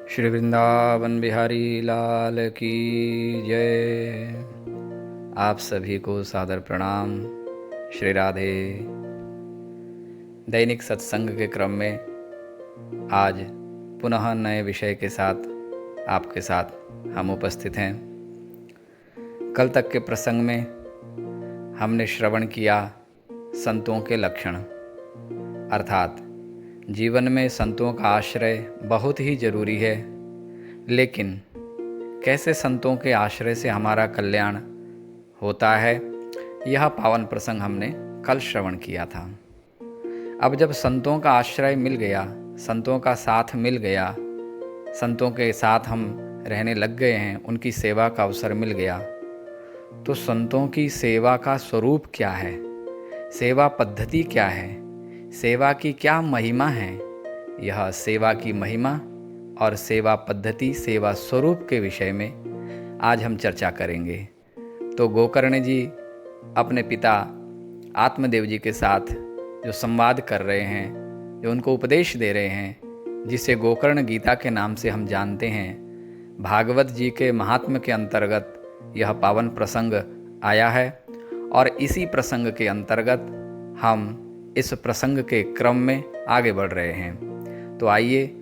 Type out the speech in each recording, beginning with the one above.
श्री वृंदावन बिहारी लाल की जय। आप सभी को सादर प्रणाम। श्री राधे। दैनिक सत्संग के क्रम में आज पुनः नए विषय के साथ आपके साथ हम उपस्थित हैं। कल तक के प्रसंग में हमने श्रवण किया संतों के लक्षण, अर्थात जीवन में संतों का आश्रय बहुत ही जरूरी है, लेकिन कैसे संतों के आश्रय से हमारा कल्याण होता है, यह पावन प्रसंग हमने कल श्रवण किया था। अब जब संतों का आश्रय मिल गया, संतों का साथ मिल गया, संतों के साथ हम रहने लग गए हैं, उनकी सेवा का अवसर मिल गया, तो संतों की सेवा का स्वरूप क्या है, सेवा पद्धति क्या है, सेवा की क्या महिमा है, यह सेवा की महिमा और सेवा पद्धति, सेवा स्वरूप के विषय में आज हम चर्चा करेंगे। तो गोकर्ण जी अपने पिता आत्मदेव जी के साथ जो संवाद कर रहे हैं, जो उनको उपदेश दे रहे हैं, जिसे गोकर्ण गीता के नाम से हम जानते हैं, भागवत जी के महात्म्य के अंतर्गत यह पावन प्रसंग आया है। और इसी प्रसंग के अंतर्गत हम इस प्रसंग के क्रम में आगे बढ़ रहे हैं। तो आइए,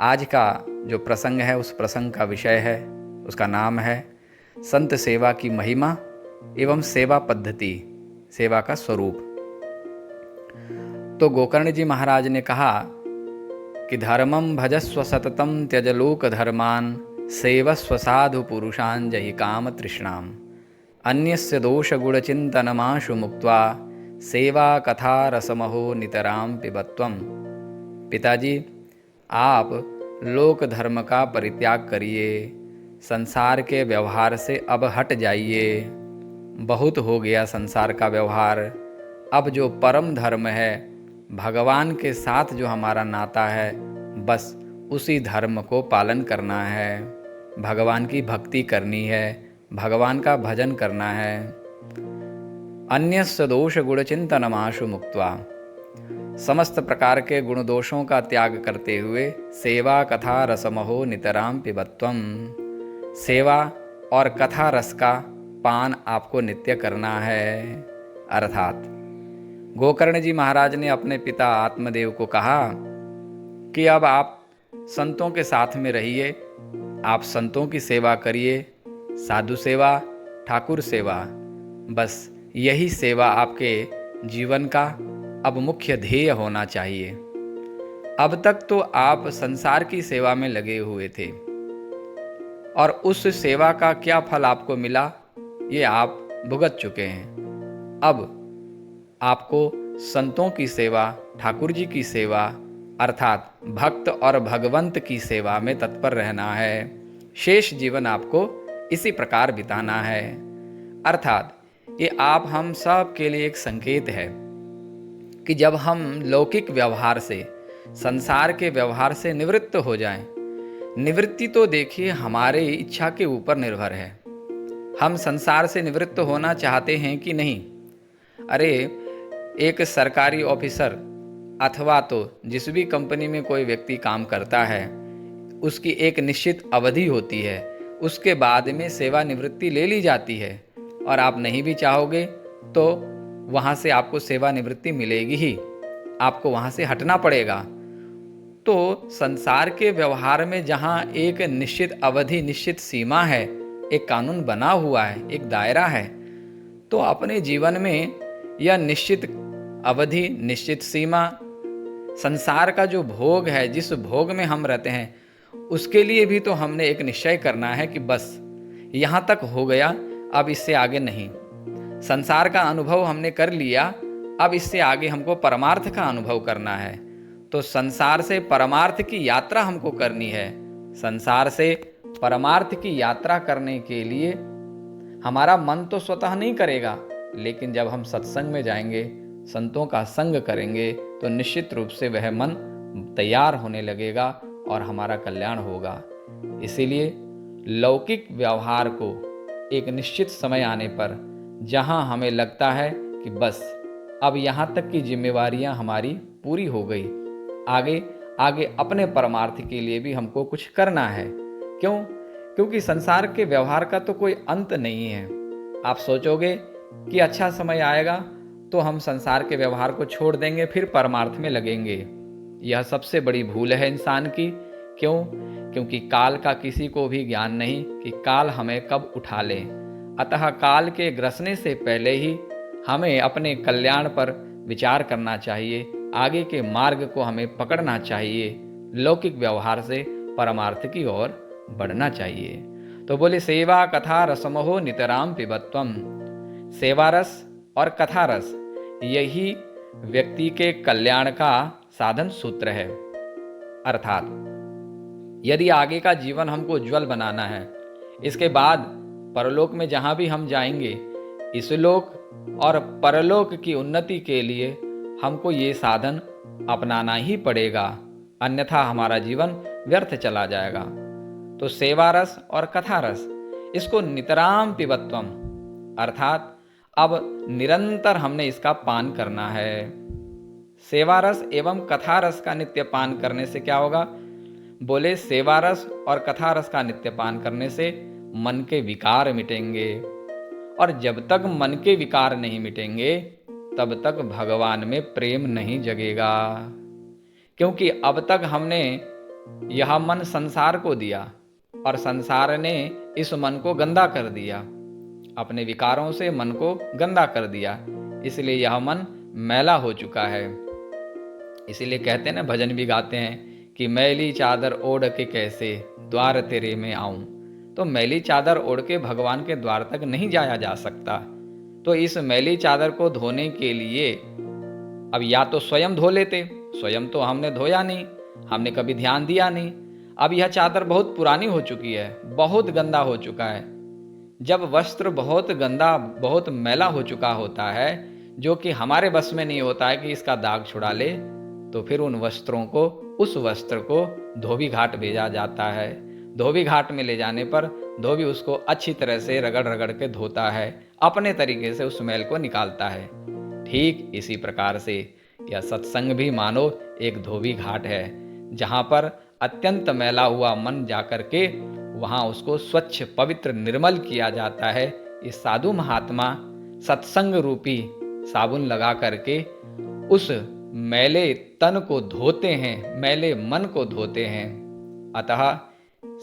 आज का जो प्रसंग है उस प्रसंग का विषय है, उसका नाम है संत सेवा की महिमा एवं सेवा पद्धति, सेवा का स्वरूप। तो गोकर्ण जी महाराज ने कहा कि धर्मं भजस्व सततं त्यज लोक धर्मान सेवस्व साधु पुरुषान् जहि काम तृष्णाम अन्यस्य दोष गुण चिंतनमाशु मुक्त्वा सेवा कथा रसमहो नितराम पिबत्वम। पिताजी, आप लोक धर्म का परित्याग करिए, संसार के व्यवहार से अब हट जाइए। बहुत हो गया संसार का व्यवहार। अब जो परम धर्म है, भगवान के साथ जो हमारा नाता है, बस उसी धर्म को पालन करना है, भगवान की भक्ति करनी है, भगवान का भजन करना है। अन्यस्य दोष गुण चिंतनमाशु मुक्त्वा, समस्त प्रकार के गुण दोषों का त्याग करते हुए सेवा कथा रसमहो नितराम पिबत्वम, सेवा और कथा रस का पान आपको नित्य करना है। अर्थात गोकर्ण जी महाराज ने अपने पिता आत्मदेव को कहा कि अब आप संतों के साथ में रहिए, आप संतों की सेवा करिए, साधु सेवा, ठाकुर सेवा, बस यही सेवा आपके जीवन का अब मुख्य ध्येय होना चाहिए। अब तक तो आप संसार की सेवा में लगे हुए थे और उस सेवा का क्या फल आपको मिला, ये आप भुगत चुके हैं। अब आपको संतों की सेवा, ठाकुर जी की सेवा, अर्थात भक्त और भगवंत की सेवा में तत्पर रहना है। शेष जीवन आपको इसी प्रकार बिताना है। अर्थात ये आप हम सब के लिए एक संकेत है कि जब हम लौकिक व्यवहार से, संसार के व्यवहार से निवृत्त हो जाएं, निवृत्ति तो देखिए हमारे इच्छा के ऊपर निर्भर है। हम संसार से निवृत्त होना चाहते हैं कि नहीं। अरे, एक सरकारी ऑफिसर अथवा तो जिस भी कंपनी में कोई व्यक्ति काम करता है, उसकी एक निश्चित अवधि होती है, उसके बाद में सेवानिवृत्ति ले ली जाती है और आप नहीं भी चाहोगे तो वहाँ से आपको सेवानिवृत्ति मिलेगी ही, आपको वहाँ से हटना पड़ेगा। तो संसार के व्यवहार में जहाँ एक निश्चित अवधि, निश्चित सीमा है, एक कानून बना हुआ है, एक दायरा है, तो अपने जीवन में यह निश्चित अवधि, निश्चित सीमा, संसार का जो भोग है, जिस भोग में हम रहते हैं, उसके लिए भी तो हमने एक निश्चय करना है कि बस यहाँ तक हो गया, अब इससे आगे नहीं। संसार का अनुभव हमने कर लिया, अब इससे आगे हमको परमार्थ का अनुभव करना है। तो संसार से परमार्थ की यात्रा हमको करनी है। संसार से परमार्थ की यात्रा करने के लिए हमारा मन तो स्वतः नहीं करेगा, लेकिन जब हम सत्संग में जाएंगे, संतों का संग करेंगे, तो निश्चित रूप से वह मन तैयार होने लगेगा और हमारा कल्याण होगा। इसीलिए लौकिक व्यवहार को एक निश्चित समय आने पर, जहां हमें लगता है कि बस अब यहाँ तक की जिम्मेवारियां हमारी पूरी हो गई, आगे आगे अपने परमार्थ के लिए भी हमको कुछ करना है। क्यों? क्योंकि संसार के व्यवहार का तो कोई अंत नहीं है। आप सोचोगे कि अच्छा समय आएगा तो हम संसार के व्यवहार को छोड़ देंगे, फिर परमार्थ में लगेंगे। यह सबसे बड़ी भूल है इंसान की। क्यों? क्योंकि काल का किसी को भी ज्ञान नहीं कि काल हमें कब उठा ले। अतः काल के ग्रसने से पहले ही हमें अपने कल्याण पर विचार करना चाहिए, आगे के मार्ग को हमें पकड़ना चाहिए, लौकिक व्यवहार से परमार्थ की ओर बढ़ना चाहिए। तो बोले सेवा कथा रसमहो नितराम पिबत्वम। सेवा रस और कथा रस यही व्यक्ति के कल्याण का साधन सूत्र है। अर्थात यदि आगे का जीवन हमको उज्जवल बनाना है, इसके बाद परलोक में जहां भी हम जाएंगे, इस लोक और परलोक की उन्नति के लिए हमको ये साधन अपनाना ही पड़ेगा, अन्यथा हमारा जीवन व्यर्थ चला जाएगा। तो सेवा रस और कथा रस इसको नितराम पिबत्वम, अर्थात अब निरंतर हमने इसका पान करना है। सेवा रस एवं कथा रस का नित्य पान करने से क्या होगा? बोले सेवा रस और कथा रस का नित्य पान करने से मन के विकार मिटेंगे, और जब तक मन के विकार नहीं मिटेंगे तब तक भगवान में प्रेम नहीं जगेगा। क्योंकि अब तक हमने यह मन संसार को दिया और संसार ने इस मन को गंदा कर दिया, अपने विकारों से मन को गंदा कर दिया, इसलिए यह मन मैला हो चुका है। इसीलिए कहते हैं ना, भजन भी गाते हैं कि मैली चादर ओढ़ के कैसे द्वार तेरे में आऊं। तो मैली चादर ओढ़ के भगवान के द्वार तक नहीं जाया जा सकता। तो इस मैली चादर को धोने के लिए अब या तो स्वयं धो लेते, स्वयं तो हमने धोया नहीं, हमने कभी ध्यान दिया नहीं। अब यह चादर बहुत पुरानी हो चुकी है, बहुत गंदा हो चुका है। जब वस्त्र बहुत गंदा, बहुत मैला हो चुका होता है, जो कि हमारे बस में नहीं होता है कि इसका दाग छुड़ा ले, तो फिर उन वस्त्रों को, उस वस्त्र को धोबी घाट भेजा जाता है। धोबी घाट में ले जाने पर धोबी उसको अच्छी तरह से रगड़ रगड़ के धोता है, अपने तरीके से उस मैल को निकालता है। ठीक इसी प्रकार से यह सत्संग भी मानो एक धोबी घाट है, जहाँ पर अत्यंत मैला हुआ मन जाकर के वहाँ उसको स्वच्छ पवित्र निर्मल किया जाता है। इस साधु महात्मा सत्संग रूपी साबुन लगा करके उस मैले तन को धोते हैं, मैले मन को धोते हैं। अतः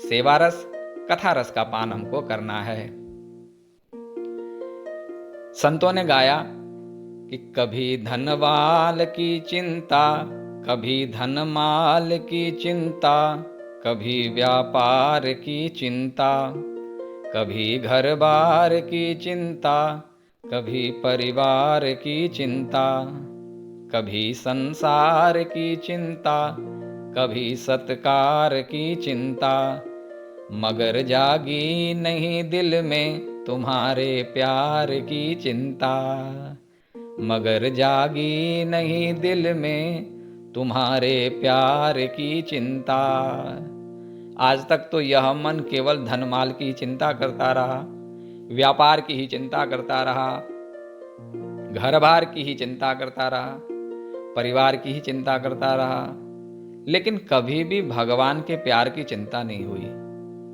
सेवा रस कथा रस का पान हमको करना है। संतों ने गाया कि कभी धनवाल की चिंता, कभी धनमाल की चिंता, कभी व्यापार की चिंता, कभी घर बार की चिंता, कभी परिवार की चिंता, कभी संसार की चिंता, कभी सत्कार की चिंता, मगर जागी नहीं दिल में तुम्हारे प्यार की चिंता, मगर जागी नहीं दिल में तुम्हारे प्यार की चिंता। आज तक तो यह मन केवल धनमाल की चिंता करता रहा, व्यापार की ही चिंता करता रहा, घर बार की ही चिंता करता रहा, परिवार की ही चिंता करता रहा, लेकिन कभी भी भगवान के प्यार की चिंता नहीं हुई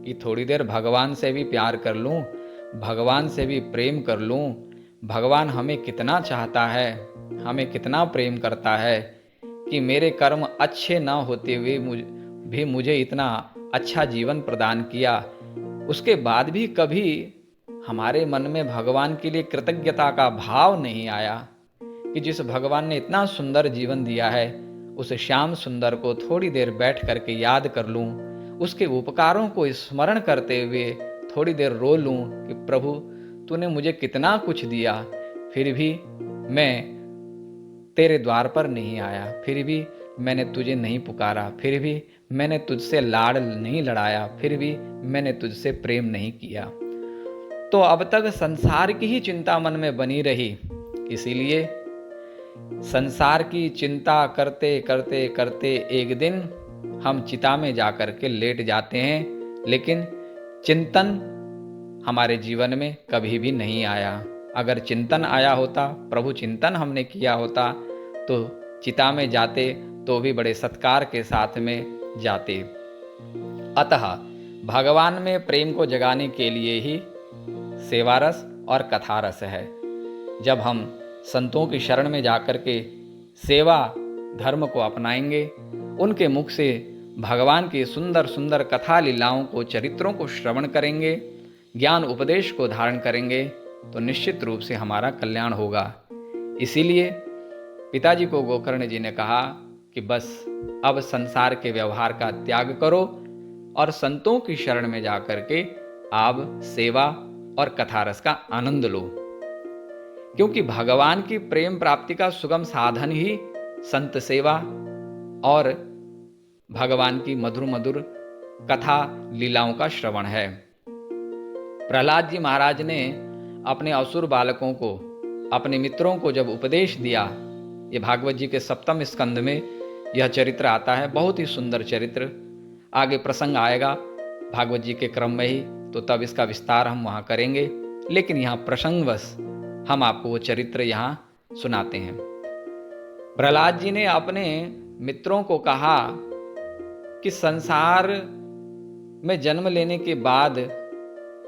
कि थोड़ी देर भगवान से भी प्यार कर लूं, भगवान से भी प्रेम कर लूं। भगवान हमें कितना चाहता है, हमें कितना प्रेम करता है कि मेरे कर्म अच्छे ना होते हुए भी मुझे इतना अच्छा जीवन प्रदान किया। उसके बाद भी कभी हमारे मन में भगवान के लिए कृतज्ञता का भाव नहीं आया कि जिस भगवान ने इतना सुंदर जीवन दिया है, उस श्याम सुंदर को थोड़ी देर बैठ करके याद कर लूं, उसके उपकारों को स्मरण करते हुए थोड़ी देर रो लूं कि प्रभु तूने मुझे कितना कुछ दिया, फिर भी मैं तेरे द्वार पर नहीं आया, फिर भी मैंने तुझे नहीं पुकारा, फिर भी मैंने तुझसे लाड़ नहीं लड़ाया, फिर भी मैंने तुझसे प्रेम नहीं किया। तो अब तक संसार की ही चिंता मन में बनी रही। इसीलिए संसार की चिंता करते करते करते एक दिन हम चिता में जाकर के लेट जाते हैं, लेकिन चिंतन हमारे जीवन में कभी भी नहीं आया। अगर चिंतन आया होता, प्रभु चिंतन हमने किया होता, तो चिता में जाते तो भी बड़े सत्कार के साथ में जाते। अतः भगवान में प्रेम को जगाने के लिए ही सेवा रस और कथा रस है। जब हम संतों की शरण में जाकर के सेवा धर्म को अपनाएंगे, उनके मुख से भगवान की सुंदर सुंदर कथा लीलाओं को, चरित्रों को श्रवण करेंगे, ज्ञान उपदेश को धारण करेंगे, तो निश्चित रूप से हमारा कल्याण होगा। इसीलिए पिताजी को गोकर्ण जी ने कहा कि बस अब संसार के व्यवहार का त्याग करो और संतों की शरण में जाकर के आप सेवा और कथा रस का आनंद लो, क्योंकि भगवान की प्रेम प्राप्ति का सुगम साधन ही संत सेवा और भगवान की मधुर मधुर कथा लीलाओं का श्रवण है। प्रहलाद जी महाराज ने अपने असुर बालकों को, अपने मित्रों को जब उपदेश दिया, ये भागवत जी के 7वें स्कंद में यह चरित्र आता है, बहुत ही सुंदर चरित्र। आगे प्रसंग आएगा भागवत जी के क्रम में ही, तो तब इसका विस्तार हम वहाँ करेंगे, लेकिन यहाँ प्रसंगवश हम आपको वो चरित्र यहाँ सुनाते हैं। प्रहलाद जी ने अपने मित्रों को कहा कि संसार में जन्म लेने के बाद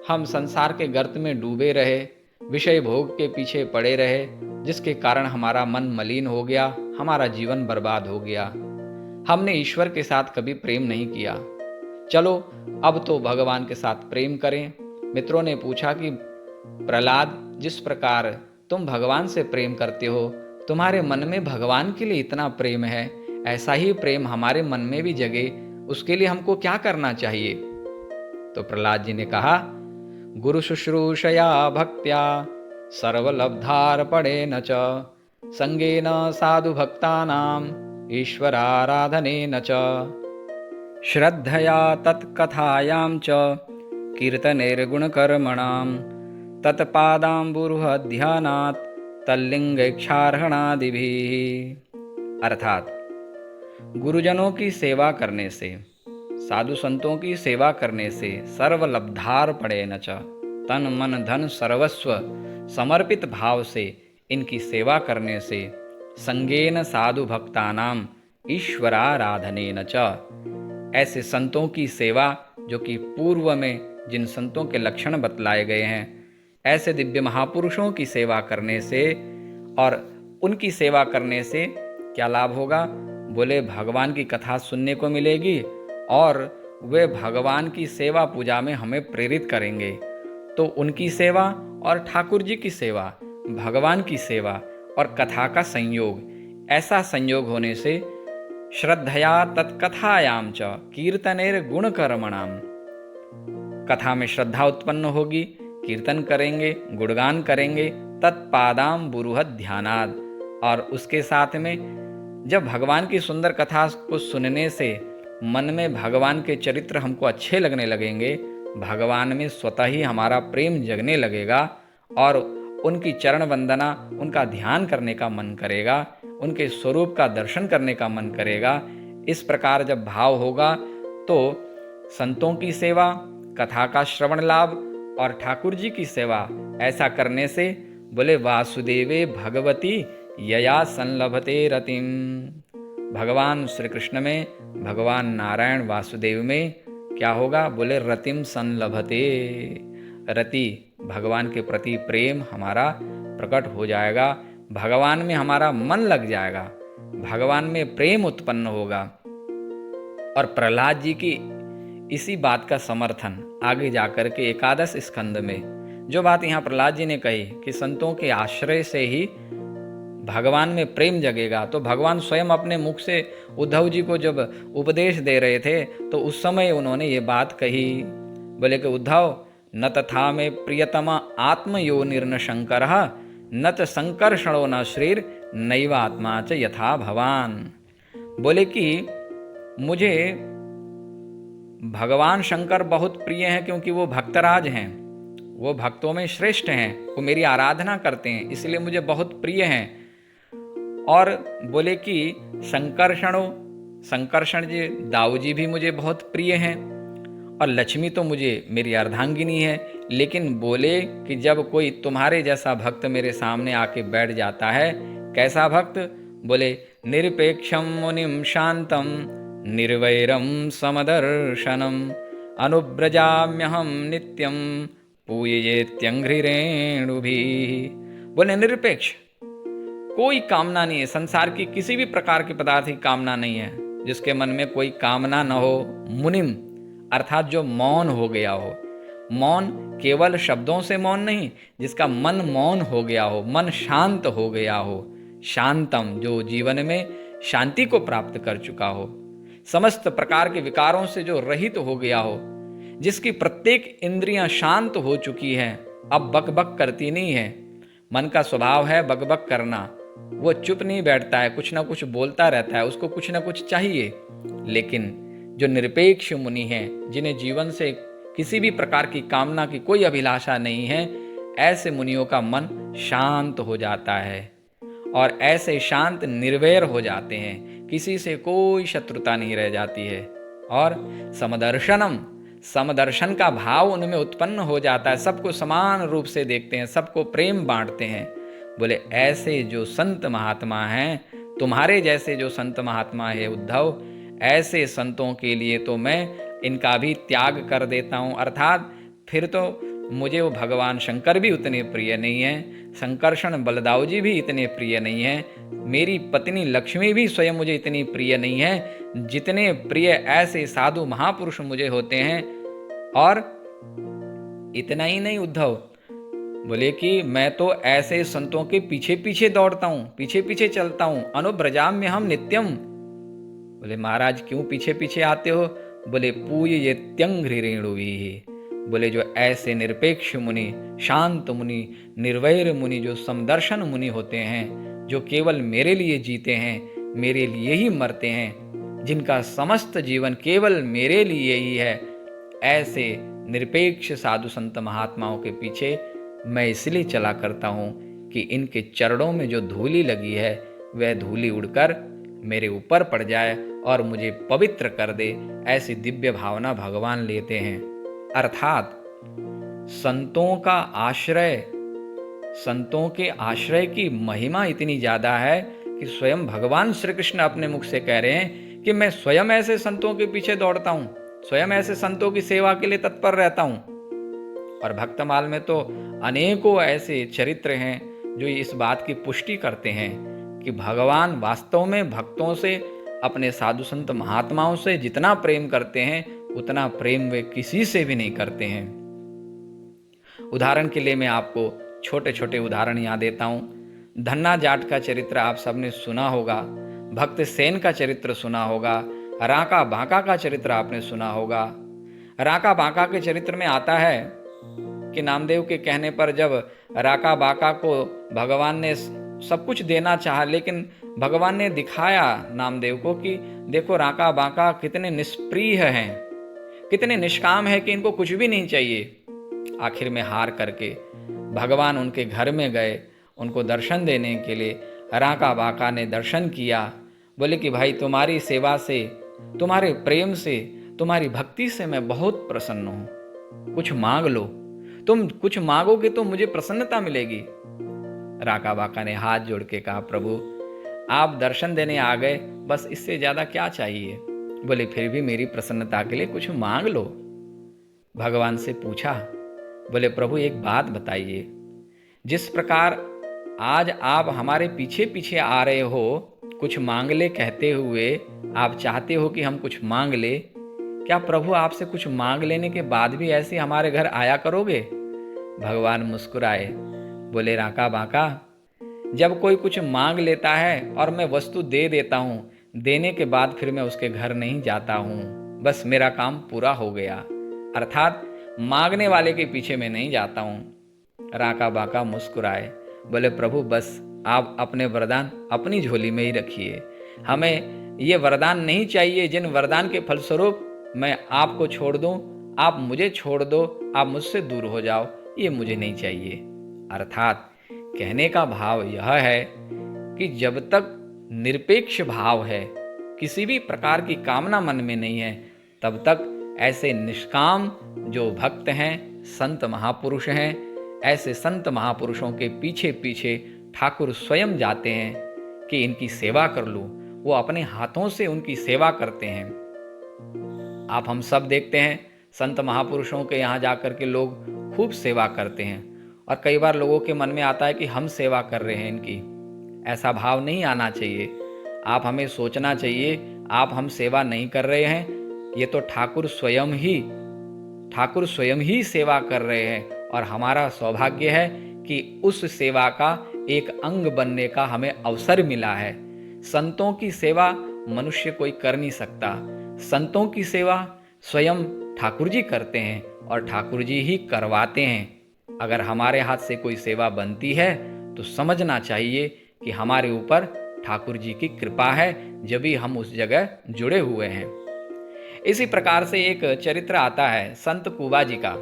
हम संसार के गर्त में डूबे रहे, विषय भोग के पीछे पड़े रहे, जिसके कारण हमारा मन मलिन हो गया, हमारा जीवन बर्बाद हो गया। हमने ईश्वर के साथ कभी प्रेम नहीं किया। चलो अब तो भगवान के साथ प्रेम करें। मित्रों ने पूछा कि प्रहलाद, जिस प्रकार तुम भगवान से प्रेम करते हो, तुम्हारे मन में भगवान के लिए इतना प्रेम है, ऐसा ही प्रेम हमारे मन में भी जगे, उसके लिए हमको क्या करना चाहिए? तो प्रहलाद जी ने कहा, गुरु शुश्रूषया भक्त्या सर्वलब्धार्पणेन च संगेन साधु भक्तानाम ईश्वराराधनेन च श्रद्धया तत्कथायां च कीर्तनैर्गुणकर्मणां तत्पादाम्बुरुहध्यानात् तल्लिंगैक्षार्हणादिभिः। अर्थात गुरुजनों की सेवा करने से, साधु संतों की सेवा करने से, सर्वलब्धार्पणेन च, तन मन धन सर्वस्व समर्पित भाव से इनकी सेवा करने से, संगेन साधु भक्तानाम ईश्वराराधनेन च, ऐसे संतों की सेवा जो कि पूर्व में जिन संतों के लक्षण बतलाए गए हैं, ऐसे दिव्य महापुरुषों की सेवा करने से और उनकी सेवा करने से क्या लाभ होगा? बोले भगवान की कथा सुनने को मिलेगी और वे भगवान की सेवा पूजा में हमें प्रेरित करेंगे। तो उनकी सेवा और ठाकुर जी की सेवा, भगवान की सेवा और कथा का संयोग, ऐसा संयोग होने से श्रद्धया तत्कथायाम च कीर्तनेर गुणकर्मणाम, कथा में श्रद्धा उत्पन्न होगी, कीर्तन करेंगे, गुणगान करेंगे, तत्पादाम बुरुहत ध्यानाद, और उसके साथ में जब भगवान की सुंदर कथा को सुनने से मन में भगवान के चरित्र हमको अच्छे लगने लगेंगे, भगवान में स्वतः ही हमारा प्रेम जगने लगेगा और उनकी चरण वंदना, उनका ध्यान करने का मन करेगा, उनके स्वरूप का दर्शन करने का मन करेगा। इस प्रकार जब भाव होगा तो संतों की सेवा, कथा का श्रवण लाभ और ठाकुर जी की सेवा, ऐसा करने से बोले वासुदेवे भगवती यया संलभते रतिम, भगवान श्री कृष्ण में, भगवान नारायण वासुदेव में क्या होगा? बोले रतिम संलभते, रति भगवान के प्रति प्रेम हमारा प्रकट हो जाएगा, भगवान में हमारा मन लग जाएगा, भगवान में प्रेम उत्पन्न होगा। और प्रहलाद जी की इसी बात का समर्थन आगे जाकर के 11 स्कंद में जो बात यहाँ प्रहलाद जी ने कही कि संतों के आश्रय से ही भगवान में प्रेम जगेगा, तो भगवान स्वयं अपने मुख से उद्धव जी को जब उपदेश दे रहे थे तो उस समय उन्होंने ये बात कही, बोले कि उद्धव, न तथा में प्रियतमा आत्मयोनिर्न शंकरः न च संकर्षणो न श्रीर नैव आत्मा च यथा भवान। बोले कि मुझे भगवान शंकर बहुत प्रिय हैं, क्योंकि वो भक्तराज हैं, वो भक्तों में श्रेष्ठ हैं, वो मेरी आराधना करते हैं, इसलिए मुझे बहुत प्रिय हैं। और बोले कि संकर्षण जी, दाऊ जी भी मुझे बहुत प्रिय हैं, और लक्ष्मी तो मुझे मेरी अर्धांगिनी है। लेकिन बोले कि जब कोई तुम्हारे जैसा भक्त मेरे सामने आके बैठ जाता है, कैसा भक्त? बोले निरपेक्षम मुनिम शांतम निर्वैरम समदर्शनम अनुव्रजाम्यहम नित्यम पूयेत्यंघ्रिरेणुभिः। बोले निरपेक्ष, कोई कामना नहीं है, संसार की किसी भी प्रकार के पदार्थ की कामना नहीं है, जिसके मन में कोई कामना न हो। मुनिम अर्थात जो मौन हो गया हो। मौन केवल शब्दों से मौन नहीं, जिसका मन मौन हो गया हो, मन शांत हो गया हो। शांतम, जो जीवन में शांति को प्राप्त कर चुका हो, समस्त प्रकार के विकारों से जो रहित हो गया हो, जिसकी प्रत्येक इंद्रियां शांत हो चुकी हैं, अब बकबक करती नहीं है। मन का स्वभाव है बकबक करना, वो चुप नहीं बैठता है, कुछ ना कुछ बोलता रहता है, उसको कुछ ना कुछ चाहिए। लेकिन जो निरपेक्ष मुनि हैं, जिन्हें जीवन से किसी भी प्रकार की कामना की कोई अभिलाषा नहीं है, ऐसे मुनियों का मन शांत हो जाता है और ऐसे शांत निर्वैर हो जाते हैं, किसी से कोई शत्रुता नहीं रह जाती है। और समदर्शनम, समदर्शन का भाव उनमें उत्पन्न हो जाता है, सबको समान रूप से देखते हैं, सबको प्रेम बांटते हैं। बोले ऐसे जो संत महात्मा हैं, तुम्हारे जैसे जो संत महात्मा है उद्धव, ऐसे संतों के लिए तो मैं इनका भी त्याग कर देता हूँ। अर्थात फिर तो मुझे वो भगवान शंकर भी उतने प्रिय नहीं है, संकर्षण बलदाऊ जी भी इतने प्रिय नहीं है, मेरी पत्नी लक्ष्मी भी स्वयं मुझे इतनी प्रिय नहीं है, जितने प्रिय ऐसे साधु महापुरुष मुझे होते हैं। और इतना ही नहीं उद्धव, बोले कि मैं तो ऐसे संतों के पीछे पीछे दौड़ता हूँ, पीछे पीछे चलता हूँ। अनुब्रजाम्य हम नित्यम। बोले महाराज क्यों पीछे पीछे आते हो? बोले पूयत्यंघ्रिरेणुभिः। बोले जो ऐसे निरपेक्ष मुनि, शांत मुनि, निर्वैर मुनि, जो समदर्शन मुनि होते हैं, जो केवल मेरे लिए जीते हैं, मेरे लिए ही मरते हैं, जिनका समस्त जीवन केवल मेरे लिए ही है, ऐसे निरपेक्ष साधु संत महात्माओं के पीछे मैं इसलिए चला करता हूँ कि इनके चरणों में जो धूली लगी है, वह धूली उड़कर मेरे ऊपर पड़ जाए और मुझे पवित्र कर दे, ऐसी दिव्य भावना भगवान लेते हैं। अर्थात संतों का आश्रय, संतों के आश्रय की महिमा इतनी ज्यादा है कि स्वयं भगवान श्री कृष्ण अपने मुख से कह रहे हैं कि मैं स्वयं ऐसे संतों के पीछे दौड़ता हूं, स्वयं ऐसे संतों की सेवा के लिए तत्पर रहता हूं। और भक्तमाल में तो अनेकों ऐसे चरित्र हैं जो इस बात की पुष्टि करते हैं कि भगवान वास्तव में भक्तों से, अपने साधु संत महात्माओं से जितना प्रेम करते हैं, उतना प्रेम वे किसी से भी नहीं करते हैं। उदाहरण के लिए मैं आपको छोटे छोटे उदाहरण यहाँ देता हूँ। धन्ना जाट का चरित्र आप सबने सुना होगा, भक्त सेन का चरित्र सुना होगा, राका बांका का चरित्र आपने सुना होगा। राका बांका के चरित्र में आता है कि नामदेव के कहने पर जब राका बांका को भगवान ने सब कुछ देना चाहा, लेकिन भगवान ने दिखाया नामदेव को कि देखो राका बांका कितने निष्प्रिय हैं, कितने निष्काम है कि इनको कुछ भी नहीं चाहिए। आखिर में हार करके भगवान उनके घर में गए, उनको दर्शन देने के लिए। राका बांका ने दर्शन किया, बोले कि भाई तुम्हारी सेवा से, तुम्हारे प्रेम से, तुम्हारी भक्ति से मैं बहुत प्रसन्न हूँ, कुछ मांग लो, तुम कुछ मांगोगे तो मुझे प्रसन्नता मिलेगी। राका बांका ने हाथ जोड़ के कहा प्रभु आप दर्शन देने आ गए, बस इससे ज्यादा क्या चाहिए। बोले फिर भी मेरी प्रसन्नता के लिए कुछ मांग लो। भगवान से पूछा, बोले प्रभु एक बात बताइए, जिस प्रकार आज आप हमारे पीछे पीछे आ रहे हो, कुछ मांग ले कहते हुए आप चाहते हो कि हम कुछ मांग ले, क्या प्रभु आपसे कुछ मांग लेने के बाद भी ऐसे हमारे घर आया करोगे? भगवान मुस्कुराए, बोले राका बांका, जब कोई कुछ मांग लेता है और मैं वस्तु दे देता हूँ, देने के बाद फिर मैं उसके घर नहीं जाता हूँ, बस मेरा काम पूरा हो गया। अर्थात मांगने वाले के पीछे मैं नहीं जाता हूँ। राका बांका मुस्कुराए, बोले प्रभु बस आप अपने वरदान अपनी झोली में ही रखिए, हमें ये वरदान नहीं चाहिए जिन वरदान के फलस्वरूप मैं आपको छोड़ दूं, आप मुझे छोड़ दो, आप मुझसे दूर हो जाओ, ये मुझे नहीं चाहिए। अर्थात कहने का भाव यह है कि जब तक निरपेक्ष भाव है, किसी भी प्रकार की कामना मन में नहीं है, तब तक ऐसे निष्काम जो भक्त हैं, संत महापुरुष हैं, ऐसे संत महापुरुषों के पीछे पीछे ठाकुर स्वयं जाते हैं कि इनकी सेवा कर लूँ, वो अपने हाथों से उनकी सेवा करते हैं। आप हम सब देखते हैं संत महापुरुषों के यहाँ जाकर के लोग खूब सेवा करते हैं, और कई बार लोगों के मन में आता है कि हम सेवा कर रहे हैं इनकी। ऐसा भाव नहीं आना चाहिए। आप हमें सोचना चाहिए आप हम सेवा नहीं कर रहे हैं, ये तो ठाकुर स्वयं ही सेवा कर रहे हैं, और हमारा सौभाग्य है कि उस सेवा का एक अंग बनने का हमें अवसर मिला है। संतों की सेवा मनुष्य कोई कर नहीं सकता। संतों की सेवा स्वयं ठाकुर जी करते हैं और ठाकुर जी ही करवाते हैं। अगर हमारे हाथ से कोई सेवा बनती है तो समझना चाहिए कि हमारे ऊपर ठाकुर जी की कृपा है, जब भी हम उस जगह जुड़े हुए हैं। इसी प्रकार से एक चरित्र आता है संत कुबा जी का।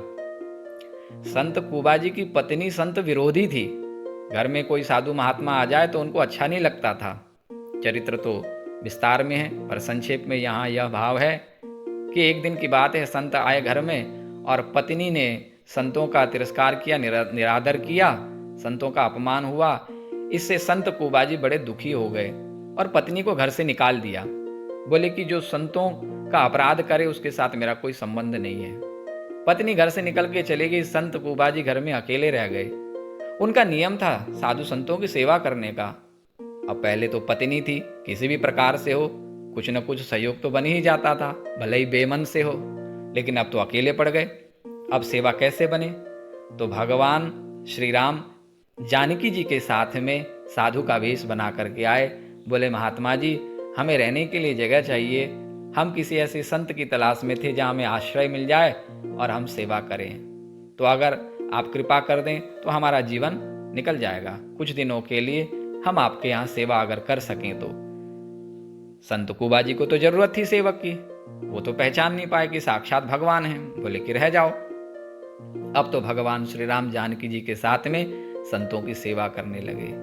संत कुबा जी की पत्नी संत विरोधी थी। घर में कोई साधु महात्मा आ जाए तो उनको अच्छा नहीं लगता था। चरित्र तो विस्तार में है, पर संक्षेप में यहाँ यह भाव है कि एक दिन की बात है, संत आए घर में और पत्नी ने संतों का तिरस्कार किया, निरादर किया, संतों का अपमान हुआ। इससे संत कुबाजी बड़े दुखी हो गए और पत्नी को घर से निकाल दिया। बोले कि जो संतों का अपराध करे उसके साथ मेरा कोई संबंध नहीं है। पत्नी घर से निकल के चली गई। संत कुबाजी घर में अकेले रह गए। उनका नियम था साधु संतों की सेवा करने का। अब पहले तो पत्नी थी, किसी भी प्रकार से हो कुछ न कुछ सहयोग तो बन ही जाता था, भले ही बेमन से हो। लेकिन अब तो अकेले पड़ गए। अब सेवा कैसे बने? तो भगवान श्री राम जानकी जी के साथ में साधु का वेश बना करके आए। बोले महात्मा जी, हमें रहने के लिए जगह चाहिए। हम किसी ऐसे संत की तलाश में थे जहाँ हमें आश्रय मिल जाए और हम सेवा करें। तो अगर आप कृपा कर दें तो हमारा जीवन निकल जाएगा। कुछ दिनों के लिए हम आपके यहाँ सेवा अगर कर सकें तो। संत कुबा जी को तो जरूरत थी सेवक की, वो तो पहचान नहीं पाए कि साक्षात भगवान हैं। बोले कि रह जाओ। अब तो भगवान श्री राम जानकी जी के साथ में संतों की सेवा करने लगे।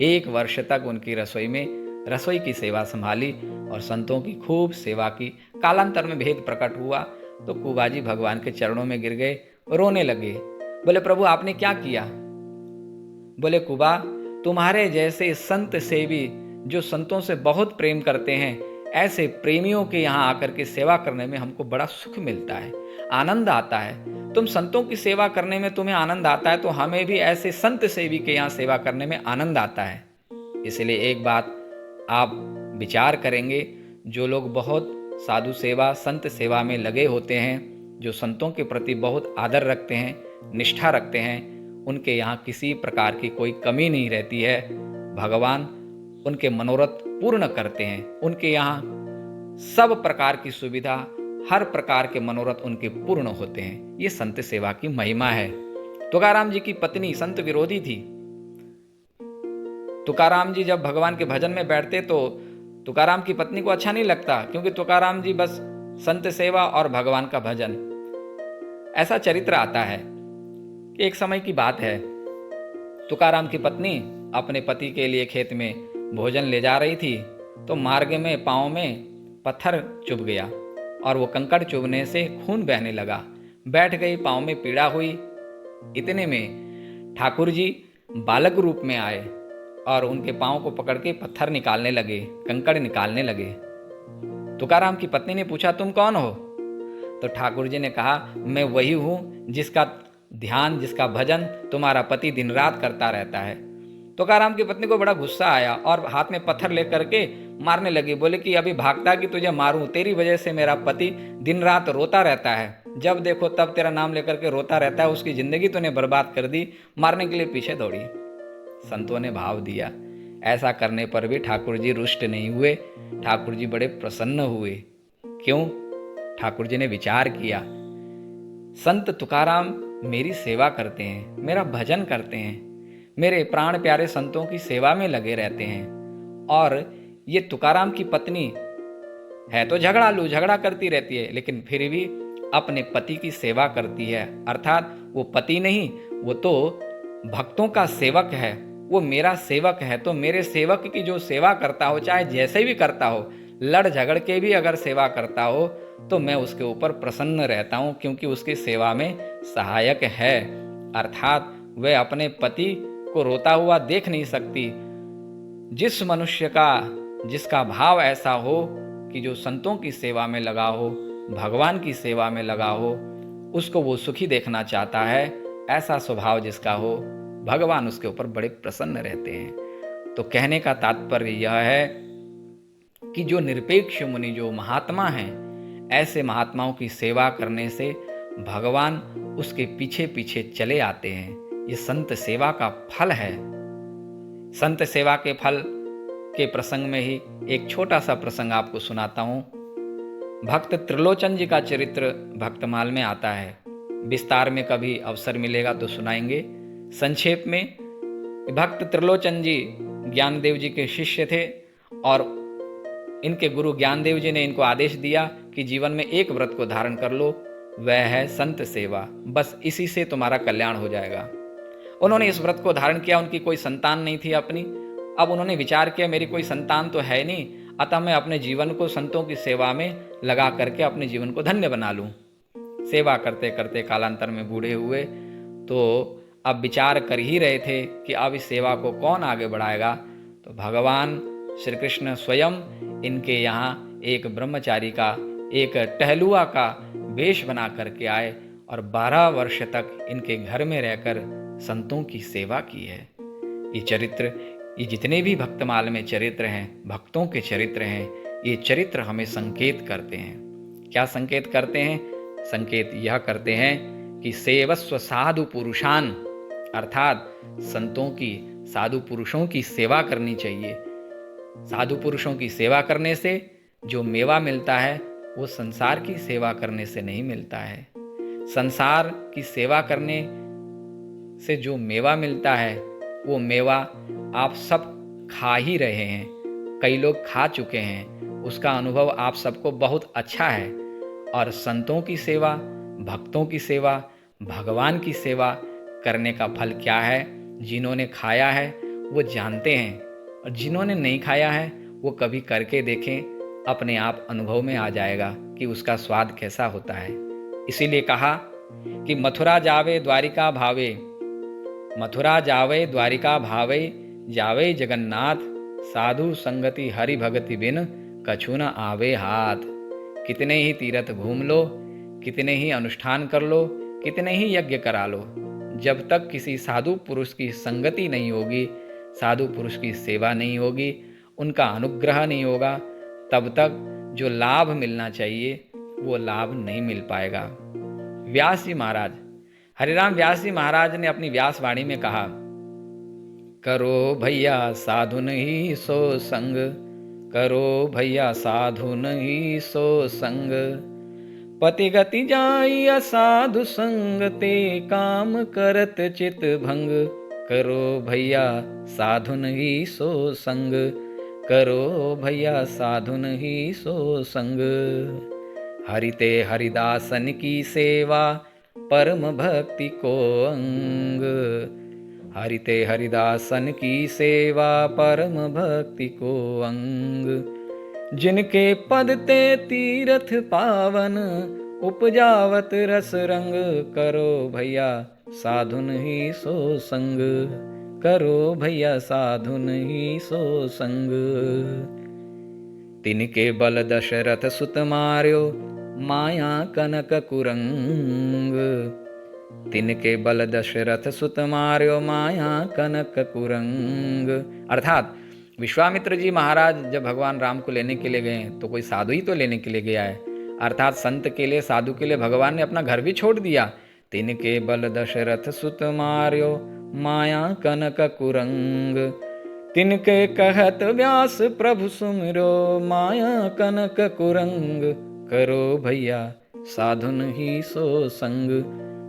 1 वर्ष तक उनकी रसोई में रसोई की सेवा संभाली और संतों की खूब सेवा की। कालांतर में भेद प्रकट हुआ तो कुबाजी भगवान के चरणों में गिर गए, रोने लगे। बोले प्रभु आपने क्या किया? बोले कुबा, तुम्हारे जैसे संत सेवी जो संतों से बहुत प्रेम करते हैं, ऐसे प्रेमियों के यहाँ आकर के सेवा करने में हमको बड़ा सुख मिलता है, आनंद आता है। तुम संतों की सेवा करने में तुम्हें आनंद आता है तो हमें भी ऐसे संत सेवी के यहाँ सेवा करने में आनंद आता है। इसलिए एक बात आप विचार करेंगे, जो लोग बहुत साधु सेवा संत सेवा में लगे होते हैं, जो संतों के प्रति बहुत आदर रखते हैं, निष्ठा रखते हैं, उनके यहाँ किसी प्रकार की कोई कमी नहीं रहती है। भगवान उनके मनोरथ पूर्ण करते हैं। उनके यहाँ सब प्रकार की सुविधा, हर प्रकार के मनोरथ उनके पूर्ण होते हैं। ये संत सेवा की महिमा है। तुकाराम जी की पत्नी संत विरोधी थी। तुकाराम जी जब भगवान के भजन में बैठते तो तुकाराम की पत्नी को अच्छा नहीं लगता, क्योंकि तुकाराम जी बस संत सेवा और भगवान का भजन। ऐसा चरित्र आता है कि एक समय की बात है, तुकाराम की पत्नी अपने पति के लिए खेत में भोजन ले जा रही थी तो मार्ग में पांव में पत्थर चुभ गया और वो कंकड़ चुभने से खून बहने लगा। बैठ गई, पांव में पीड़ा हुई। इतने में ठाकुर जी बालक रूप में आए और उनके पांव को पकड़ के पत्थर निकालने लगे, कंकड़ निकालने लगे। तुकाराम की पत्नी ने पूछा तुम कौन हो? तो ठाकुर जी ने कहा मैं वही हूं जिसका ध्यान, जिसका भजन तुम्हारा पति दिन रात करता रहता है। तुकाराम की पत्नी को बड़ा गुस्सा आया और हाथ में पत्थर लेकर के मारने लगी। बोले कि अभी भागता कि तुझे मारूं, तेरी वजह से मेरा पति दिन रात रोता रहता है, जब देखो तब तेरा नाम लेकर के रोता रहता है, उसकी जिंदगी तूने बर्बाद कर दी। मारने के लिए पीछे दौड़ी। संतों ने भाव दिया। ऐसा करने पर भी ठाकुर जी रुष्ट नहीं हुए, ठाकुर जी बड़े प्रसन्न हुए। क्यों? ठाकुर जी ने विचार किया, संत तुकाराम मेरी सेवा करते हैं, मेरा भजन करते हैं, मेरे प्राण प्यारे संतों की सेवा में लगे रहते हैं, और ये तुकाराम की पत्नी है तो झगड़ालू, झगड़ा करती रहती है, लेकिन फिर भी अपने पति की सेवा करती है। अर्थात वो पति नहीं, वो तो भक्तों का सेवक है, वो मेरा सेवक है। तो मेरे सेवक की जो सेवा करता हो, चाहे जैसे भी करता हो, लड़ झगड़ के भी अगर सेवा करता हो, तो मैं उसके ऊपर प्रसन्न रहता हूँ, क्योंकि उसकी सेवा में सहायक है। अर्थात वह अपने पति को रोता हुआ देख नहीं सकती, जिस मनुष्य का जिसका भाव ऐसा हो कि जो संतों की सेवा में लगा हो, भगवान की सेवा में लगा हो, उसको वो सुखी देखना चाहता है, ऐसा स्वभाव जिसका हो, भगवान उसके ऊपर बड़े प्रसन्न रहते हैं। तो कहने का तात्पर्य यह है कि जो निरपेक्ष मुनि, जो महात्मा हैं, ऐसे महात्माओं की सेवा करने से भगवान उसके पीछे पीछे चले आते हैं। ये संत सेवा का फल है। संत सेवा के फल के प्रसंग में ही एक छोटा सा प्रसंग आपको सुनाता हूँ। भक्त त्रिलोचन जी का चरित्र भक्तमाल में आता है। विस्तार में कभी अवसर मिलेगा तो सुनाएंगे। संक्षेप में, भक्त त्रिलोचन जी ज्ञानदेव जी के शिष्य थे और इनके गुरु ज्ञानदेव जी ने इनको आदेश दिया कि जीवन में एक व्रत को धारण कर लो, वह है संत सेवा। बस इसी से तुम्हारा कल्याण हो जाएगा। उन्होंने इस व्रत को धारण किया। उनकी कोई संतान नहीं थी अपनी। अब उन्होंने विचार किया, मेरी कोई संतान तो है नहीं, अतः मैं अपने जीवन को संतों की सेवा में लगा करके अपने जीवन को धन्य बना लूं। सेवा करते करते कालांतर में बूढ़े हुए तो अब विचार कर ही रहे थे कि अब इस सेवा को कौन आगे बढ़ाएगा। तो भगवान श्री कृष्ण स्वयं इनके यहाँ एक ब्रह्मचारी का, एक टहलुआ का वेश बना करके आए और 12 वर्ष तक इनके घर में रहकर संतों की सेवा की है। ये चरित्र, ये जितने भी भक्तमाल में चरित्र हैं, भक्तों के चरित्र हैं, ये चरित्र हमें संकेत करते हैं। क्या संकेत करते हैं? संकेत यह करते हैं कि सेवस्व साधु पुरुषान, अर्थात संतों की, साधु पुरुषों की सेवा करनी चाहिए। साधु पुरुषों की सेवा करने से जो मेवा मिलता है वो संसार की सेवा करने से नहीं मिलता है। संसार की सेवा करने से जो मेवा मिलता है वो मेवा आप सब खा ही रहे हैं, कई लोग खा चुके हैं, उसका अनुभव आप सबको बहुत अच्छा है। और संतों की सेवा, भक्तों की सेवा, भगवान की सेवा करने का फल क्या है? जिन्होंने खाया है वो जानते हैं, और जिन्होंने नहीं खाया है वो कभी करके देखें, अपने आप अनुभव में आ जाएगा कि उसका स्वाद कैसा होता है। इसीलिए कहा कि मथुरा जावे द्वारिका भावे, मथुरा जावे द्वारिका भावे, जावे जगन्नाथ, साधु संगति हरि भगति बिन कछु न आवे हाथ। कितने ही तीर्थ घूम लो, कितने ही अनुष्ठान कर लो, कितने ही यज्ञ करा लो, जब तक किसी साधु पुरुष की संगति नहीं होगी, साधु पुरुष की सेवा नहीं होगी, उनका अनुग्रह नहीं होगा, तब तक जो लाभ मिलना चाहिए वो लाभ नहीं मिल पाएगा। व्यास जी महाराज, हरिराम व्यास जी महाराज ने अपनी व्यास वाणी में कहा, करो भैया साधु नहीं सो संग, करो भैया साधु नहीं सो संग, पति गति जाई असाधु संग, ते काम करत चित भंग, करो भैया साधु नहीं सो संग, करो भैया साधु नहीं सो संग। हरिते हरिदासन की सेवा, परम भक्ति को अंग, हरिते हरिदासन की सेवा, परम भक्ति को अंग, जिनके पद ते तीरथ पावन, उपजावत रस रंग, करो भैया साधुन ही सो संग, करो भैया साधुन ही सो संग। तिनके बल दशरथ सुत मार्यो, माया कनक कुरंग, तिनके बल दशरथ सुत मार्यो, माया कनक कुरंग। अर्थात विश्वामित्र जी महाराज जब भगवान राम को लेने के लिए गए तो कोई साधु ही तो लेने के लिए गया है, अर्थात संत के लिए, साधु के लिए भगवान ने अपना घर भी छोड़ दिया। तिनके बल दशरथ सुत मार्यो, माया कनक कुरंग, तिनके कहत व्यास प्रभु सुमिरो, माया कनक कुरंग, करो भैया साधुन ही सो संग,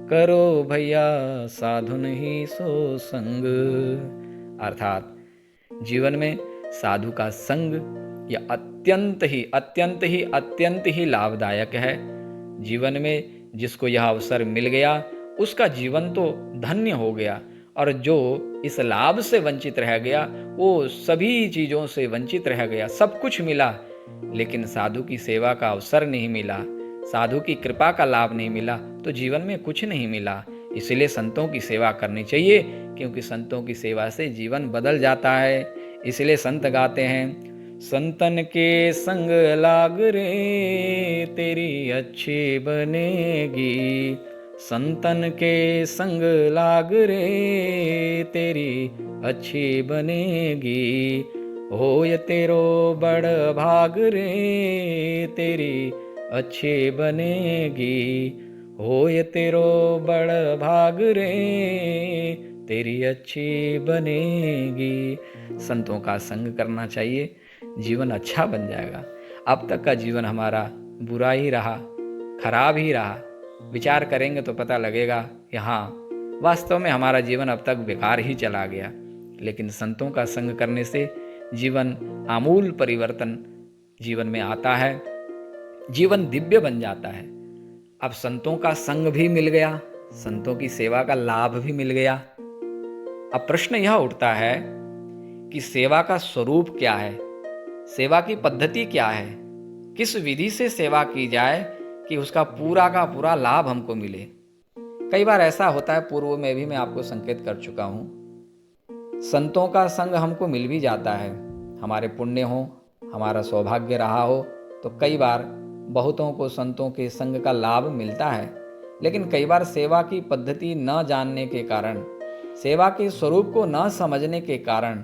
करो भैया साधुन ही सो संग। अर्थात जीवन में साधु का संग यह अत्यंत ही लाभदायक है। जीवन में जिसको यह अवसर मिल गया उसका जीवन तो धन्य हो गया, और जो इस लाभ से वंचित रह गया वो सभी चीज़ों से वंचित रह गया। सब कुछ मिला लेकिन साधु की सेवा का अवसर नहीं मिला, साधु की कृपा का लाभ नहीं मिला, तो जीवन में कुछ नहीं मिला। इसलिए संतों की सेवा करनी चाहिए, क्योंकि संतों की सेवा से जीवन बदल जाता है। इसलिए संत गाते हैं, संतन के संग लाग रे तेरी अच्छी बनेगी, संतन के संग लाग रे तेरी अच्छी बनेगी, होय तेरो बड़ भाग रे तेरी अच्छी बनेगी, होय तेरो बड़ भाग रे तेरी अच्छी बनेगी। संतों का संग करना चाहिए, जीवन अच्छा बन जाएगा। अब तक का जीवन हमारा बुरा ही रहा, खराब ही रहा। विचार करेंगे तो पता लगेगा कि हाँ, वास्तव में हमारा जीवन अब तक बेकार ही चला गया। लेकिन संतों का संग करने से जीवन आमूल परिवर्तन जीवन में आता है, जीवन दिव्य बन जाता है। अब संतों का संग भी मिल गया, संतों की सेवा का लाभ भी मिल गया। अब प्रश्न यह उठता है कि सेवा का स्वरूप क्या है, सेवा की पद्धति क्या है, किस विधि से सेवा की जाए कि उसका पूरा का पूरा लाभ हमको मिले। कई बार ऐसा होता है, पूर्व में भी मैं आपको संकेत कर चुका हूँ, संतों का संग हमको मिल भी जाता है, हमारे पुण्य हो, हमारा सौभाग्य रहा हो तो कई बार बहुतों को संतों के संग का लाभ मिलता है। लेकिन कई बार सेवा की पद्धति न जानने के कारण, सेवा के स्वरूप को न समझने के कारण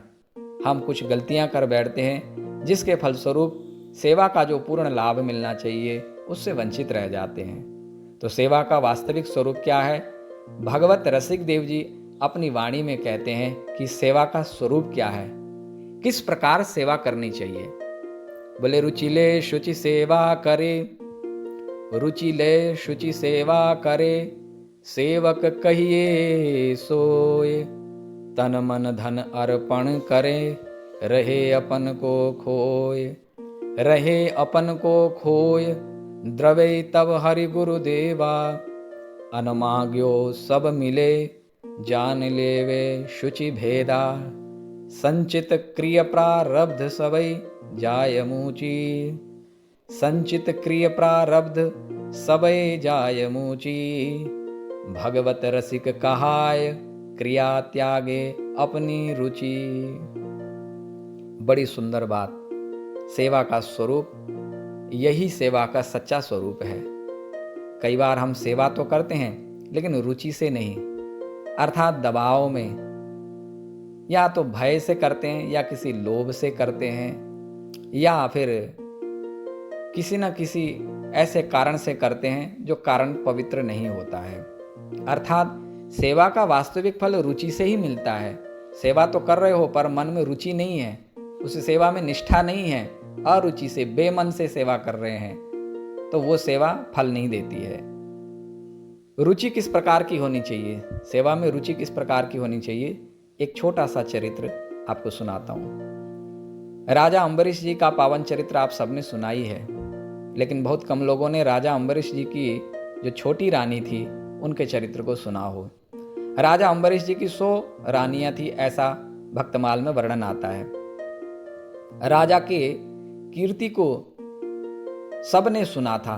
हम कुछ गलतियां कर बैठते हैं, जिसके फलस्वरूप सेवा का जो पूर्ण लाभ मिलना चाहिए उससे वंचित रह जाते हैं। तो सेवा का वास्तविक स्वरूप क्या है? भगवत रसिक देव जी अपनी वाणी में कहते हैं कि सेवा का स्वरूप क्या है, किस प्रकार सेवा करनी चाहिए। बोले, रुचिले शुचि सेवा करे, रुचिले शुचि सेवा करे, सेवक कहिए सोए, तन मन धन अर्पण करे, रहे अपन को खोए, रहे अपन को खोए, द्रवे तब हरि गुरुदेवा, अनमाग्यो सब मिले, जान लेवे शुचि भेदा, संचित क्रिय प्रारब्ध सबई जाय मूची, संचित क्रिय प्रारब्ध सबई जाय मूची, भगवत रसिक कहाय, क्रिया त्यागे अपनी रुचि। बड़ी सुंदर बात। सेवा का स्वरूप, यही सेवा का सच्चा स्वरूप है। कई बार हम सेवा तो करते हैं लेकिन रुचि से नहीं, अर्थात दबाव में, या तो भय से करते हैं या किसी लोभ से करते हैं, या फिर किसी न किसी ऐसे कारण से करते हैं जो कारण पवित्र नहीं होता है। अर्थात सेवा का वास्तविक फल रुचि से ही मिलता है। सेवा तो कर रहे हो पर मन में रुचि नहीं है, उस सेवा में निष्ठा नहीं है, अरुचि से, बेमन से सेवा कर रहे हैं, तो वो सेवा फल नहीं देती है। रुचि किस प्रकार की होनी चाहिए, सेवा में रुचि किस प्रकार की होनी चाहिए, एक छोटा सा चरित्र आपको सुनाता हूं। राजा अम्बरीश जी का पावन चरित्र आप सबने सुना ही है, लेकिन बहुत कम लोगों ने राजा अम्बरीश जी की जो छोटी रानी थी उनके चरित्र को सुना हो। राजा अम्बरीश जी की 100 रानियां थी, ऐसा भक्तमाल में वर्णन आता है। राजा के कीर्ति को सबने सुना था,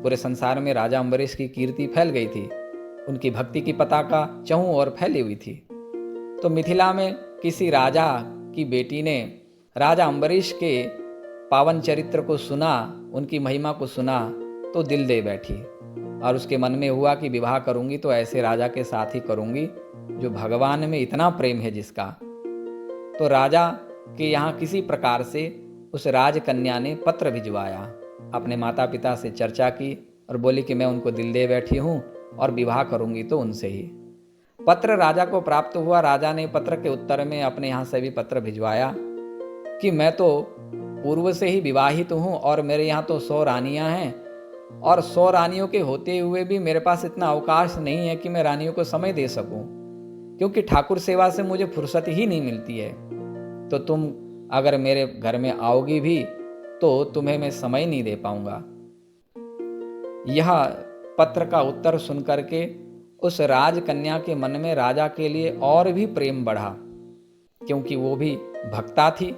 पूरे संसार में राजा अम्बरीश की कीर्ति फैल गई थी, उनकी भक्ति की पताका चहुं ओर फैली हुई थी। तो मिथिला में किसी राजा की बेटी ने राजा अम्बरीश के पावन चरित्र को सुना, उनकी महिमा को सुना तो दिल दे बैठी, और उसके मन में हुआ कि विवाह करूंगी तो ऐसे राजा के साथ ही करूंगी जो भगवान में इतना प्रेम है जिसका। तो राजा के यहाँ किसी प्रकार से उस राजकन्या ने पत्र भिजवाया, अपने माता पिता से चर्चा की और बोली कि मैं उनको दिल दे बैठी हूँ और विवाह करूंगी तो उनसे ही। पत्र राजा को प्राप्त हुआ। राजा ने पत्र के उत्तर में अपने यहाँ से भी पत्र भिजवाया कि मैं तो पूर्व से ही विवाहित हूँ और मेरे यहाँ तो 100 रानियाँ हैं, और 100 रानियों के होते हुए भी मेरे पास इतना अवकाश नहीं है कि मैं रानियों को समय दे सकूं, क्योंकि ठाकुर सेवा से मुझे फुर्सत ही नहीं मिलती है। तो तुम अगर मेरे घर में आओगी भी तो तुम्हें मैं समय नहीं दे पाऊंगा। यह पत्र का उत्तर सुनकर के उस राजकन्या के मन में राजा के लिए और भी प्रेम बढ़ा, क्योंकि वो भी भक्ता थी,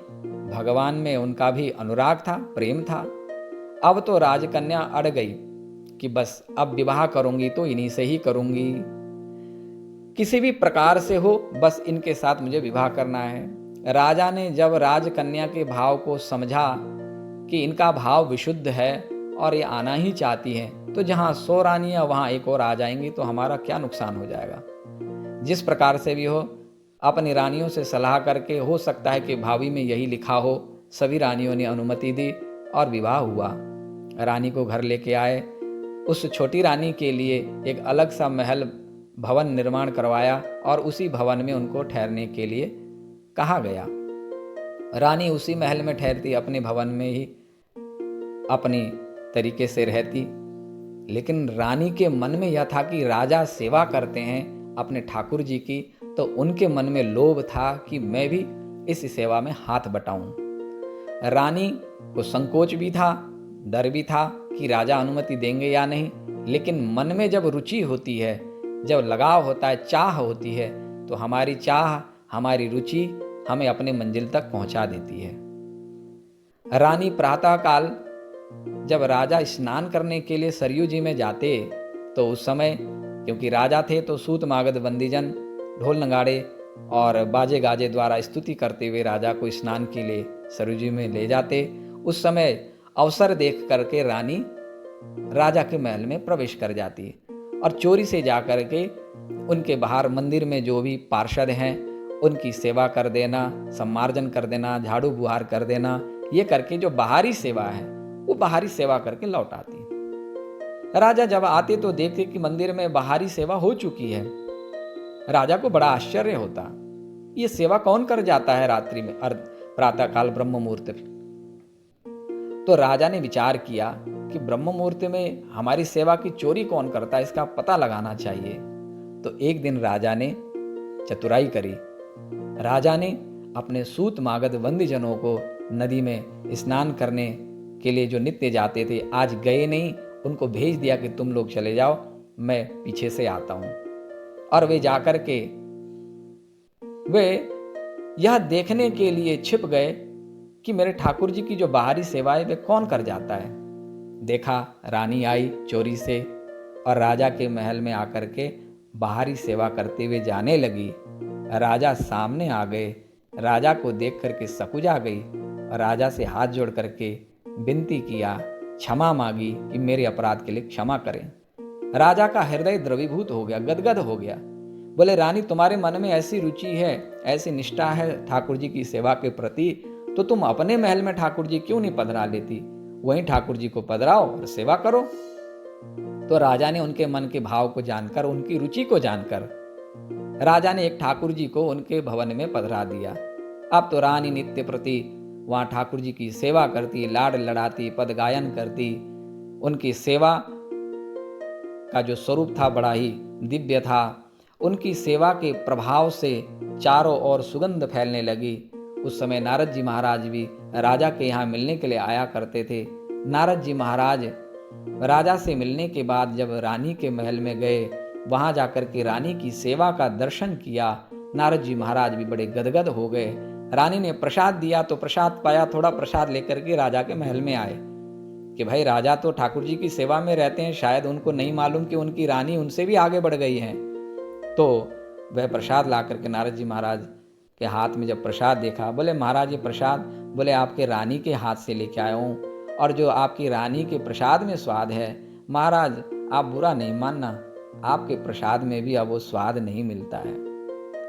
भगवान में उनका भी अनुराग था, प्रेम था। अब तो राजकन्या अड़ गई कि बस अब विवाह करूंगी तो इन्हीं से ही करूंगी, किसी भी प्रकार से हो बस इनके साथ मुझे विवाह करना है। राजा ने जब राजकन्या के भाव को समझा कि इनका भाव विशुद्ध है और ये आना ही चाहती हैं, तो जहाँ 100 रानियाँ वहाँ एक और आ जाएंगी तो हमारा क्या नुकसान हो जाएगा। जिस प्रकार से भी हो अपनी रानियों से सलाह करके, हो सकता है कि भावी में यही लिखा हो, सभी रानियों ने अनुमति दी और विवाह हुआ। रानी को घर लेके आए। उस छोटी रानी के लिए एक अलग सा महल भवन निर्माण करवाया और उसी भवन में उनको ठहरने के लिए कहा गया। रानी उसी महल में ठहरती, अपने भवन में ही अपनी तरीके से रहती। लेकिन रानी के मन में यह था कि राजा सेवा करते हैं अपने ठाकुर जी की, तो उनके मन में लोभ था कि मैं भी इस सेवा में हाथ बटाऊं। रानी को संकोच भी था, डर भी था कि राजा अनुमति देंगे या नहीं, लेकिन मन में जब रुचि होती है, जब लगाव होता है, चाह होती है, तो हमारी चाह, हमारी रुचि हमें अपने मंजिल तक पहुंचा देती है। रानी प्रातःकाल जब राजा स्नान करने के लिए सरयू जी में जाते, तो उस समय क्योंकि राजा थे तो सूत मागध बंदीजन ढोल नगाड़े और बाजे गाजे द्वारा स्तुति करते हुए राजा को स्नान के लिए सरयू जी में ले जाते। उस समय अवसर देख करके रानी राजा के महल में प्रवेश कर जाती और चोरी से जा करके उनके बाहर मंदिर में जो भी पार्षद हैं उनकी सेवा कर देना, सम्मार्जन कर देना, झाड़ू बुहार कर देना, ये करके जो बाहरी सेवा है वो बाहरी सेवा करके लौट आती। राजा जब आते तो देखते कि मंदिर में बाहरी सेवा हो चुकी है। राजा को बड़ा आश्चर्य होता, ये सेवा कौन कर जाता है रात्रि में, प्रातःकाल ब्रह्म मुहूर्त। तो राजा ने विचार किया कि ब्रह्म मुहूर्त में हमारी सेवा की चोरी कौन करता है, इसका पता लगाना चाहिए। तो एक दिन राजा ने चतुराई करी। राजा ने अपने सूत मागध बंदीजनों को नदी में स्नान करने के लिए जो नित्य जाते थे, आज गए नहीं, उनको भेज दिया कि तुम लोग चले जाओ, मैं पीछे से आता हूं। और वे जाकर के वे यह देखने के लिए छिप गए कि मेरे ठाकुर जी की जो बाहरी सेवा है वे कौन कर जाता है। देखा रानी आई चोरी से और राजा के महल में आकर के बाहरी सेवा करते हुए जाने लगी। राजा सामने आ गए। राजा को देख करके सकुजा गई और राजा से हाथ जोड़ करके विनती किया, क्षमा मांगी कि मेरे अपराध के लिए क्षमा करें। राजा का हृदय द्रवीभूत हो गया, गदगद हो गया। बोले, रानी तुम्हारे मन में ऐसी रुचि है, ऐसी निष्ठा है ठाकुर जी की सेवा के प्रति, तो तुम अपने महल में ठाकुर जी क्यों नहीं पधरा लेती, वहीं ठाकुर जी को पधराओ और सेवा करो। तो राजा ने उनके मन के भाव को जानकर, उनकी रुचि को जानकर राजा ने एक ठाकुर जी को उनके भवन में पधरा दिया। अब तो रानी नित्य प्रति वहां ठाकुर जी की सेवा करती, लाड लड़ाती, पद गायन करती। उनकी सेवा का जो स्वरूप था बड़ा ही दिव्य था। उनकी सेवा के प्रभाव से चारों ओर सुगंध फैलने लगी। उस समय नारद जी महाराज भी राजा के यहाँ मिलने के लिए आया करते थे। नारद जी महाराज राजा से मिलने के बाद जब रानी के महल में गए, वहां जाकर के रानी की सेवा का दर्शन किया। नारद जी महाराज भी बड़े गदगद हो गए। रानी ने प्रसाद दिया तो प्रसाद पाया, थोड़ा प्रसाद लेकर के राजा के महल में आए कि भाई राजा तो ठाकुर जी की सेवा में रहते हैं, शायद उनको नहीं मालूम कि उनकी रानी उनसे भी आगे बढ़ गई है। तो वह प्रसाद ला करके नारद जी महाराज के हाथ में जब प्रसाद देखा, बोले महाराज ये प्रसाद, बोले आपके रानी के हाथ से लेके आया हूँ, और जो आपकी रानी के प्रसाद में स्वाद है महाराज आप बुरा नहीं मानना, आपके प्रसाद में भी अब वो स्वाद नहीं मिलता है।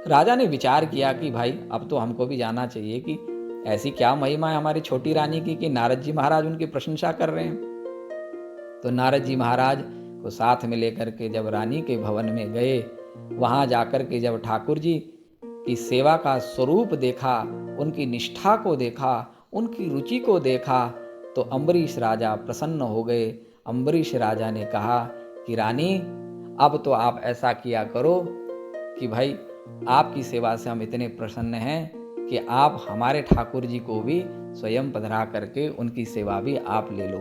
राजा ने विचार किया कि भाई अब तो हमको भी जानना चाहिए कि ऐसी क्या महिमा है हमारी छोटी रानी की कि नारद जी महाराज उनकी प्रशंसा कर रहे हैं। तो नारद जी महाराज को साथ में लेकर के जब रानी के भवन में गए, वहां जाकर के जब ठाकुर जी की सेवा का स्वरूप देखा, उनकी निष्ठा को देखा, उनकी रुचि को देखा, तो अम्बरीश राजा प्रसन्न हो गए। अम्बरीश राजा ने कहा कि रानी अब तो आप ऐसा किया करो कि भाई आपकी सेवा से हम इतने प्रसन्न हैं कि आप हमारे ठाकुर जी को भी स्वयं पधरा करके उनकी सेवा भी आप ले लो।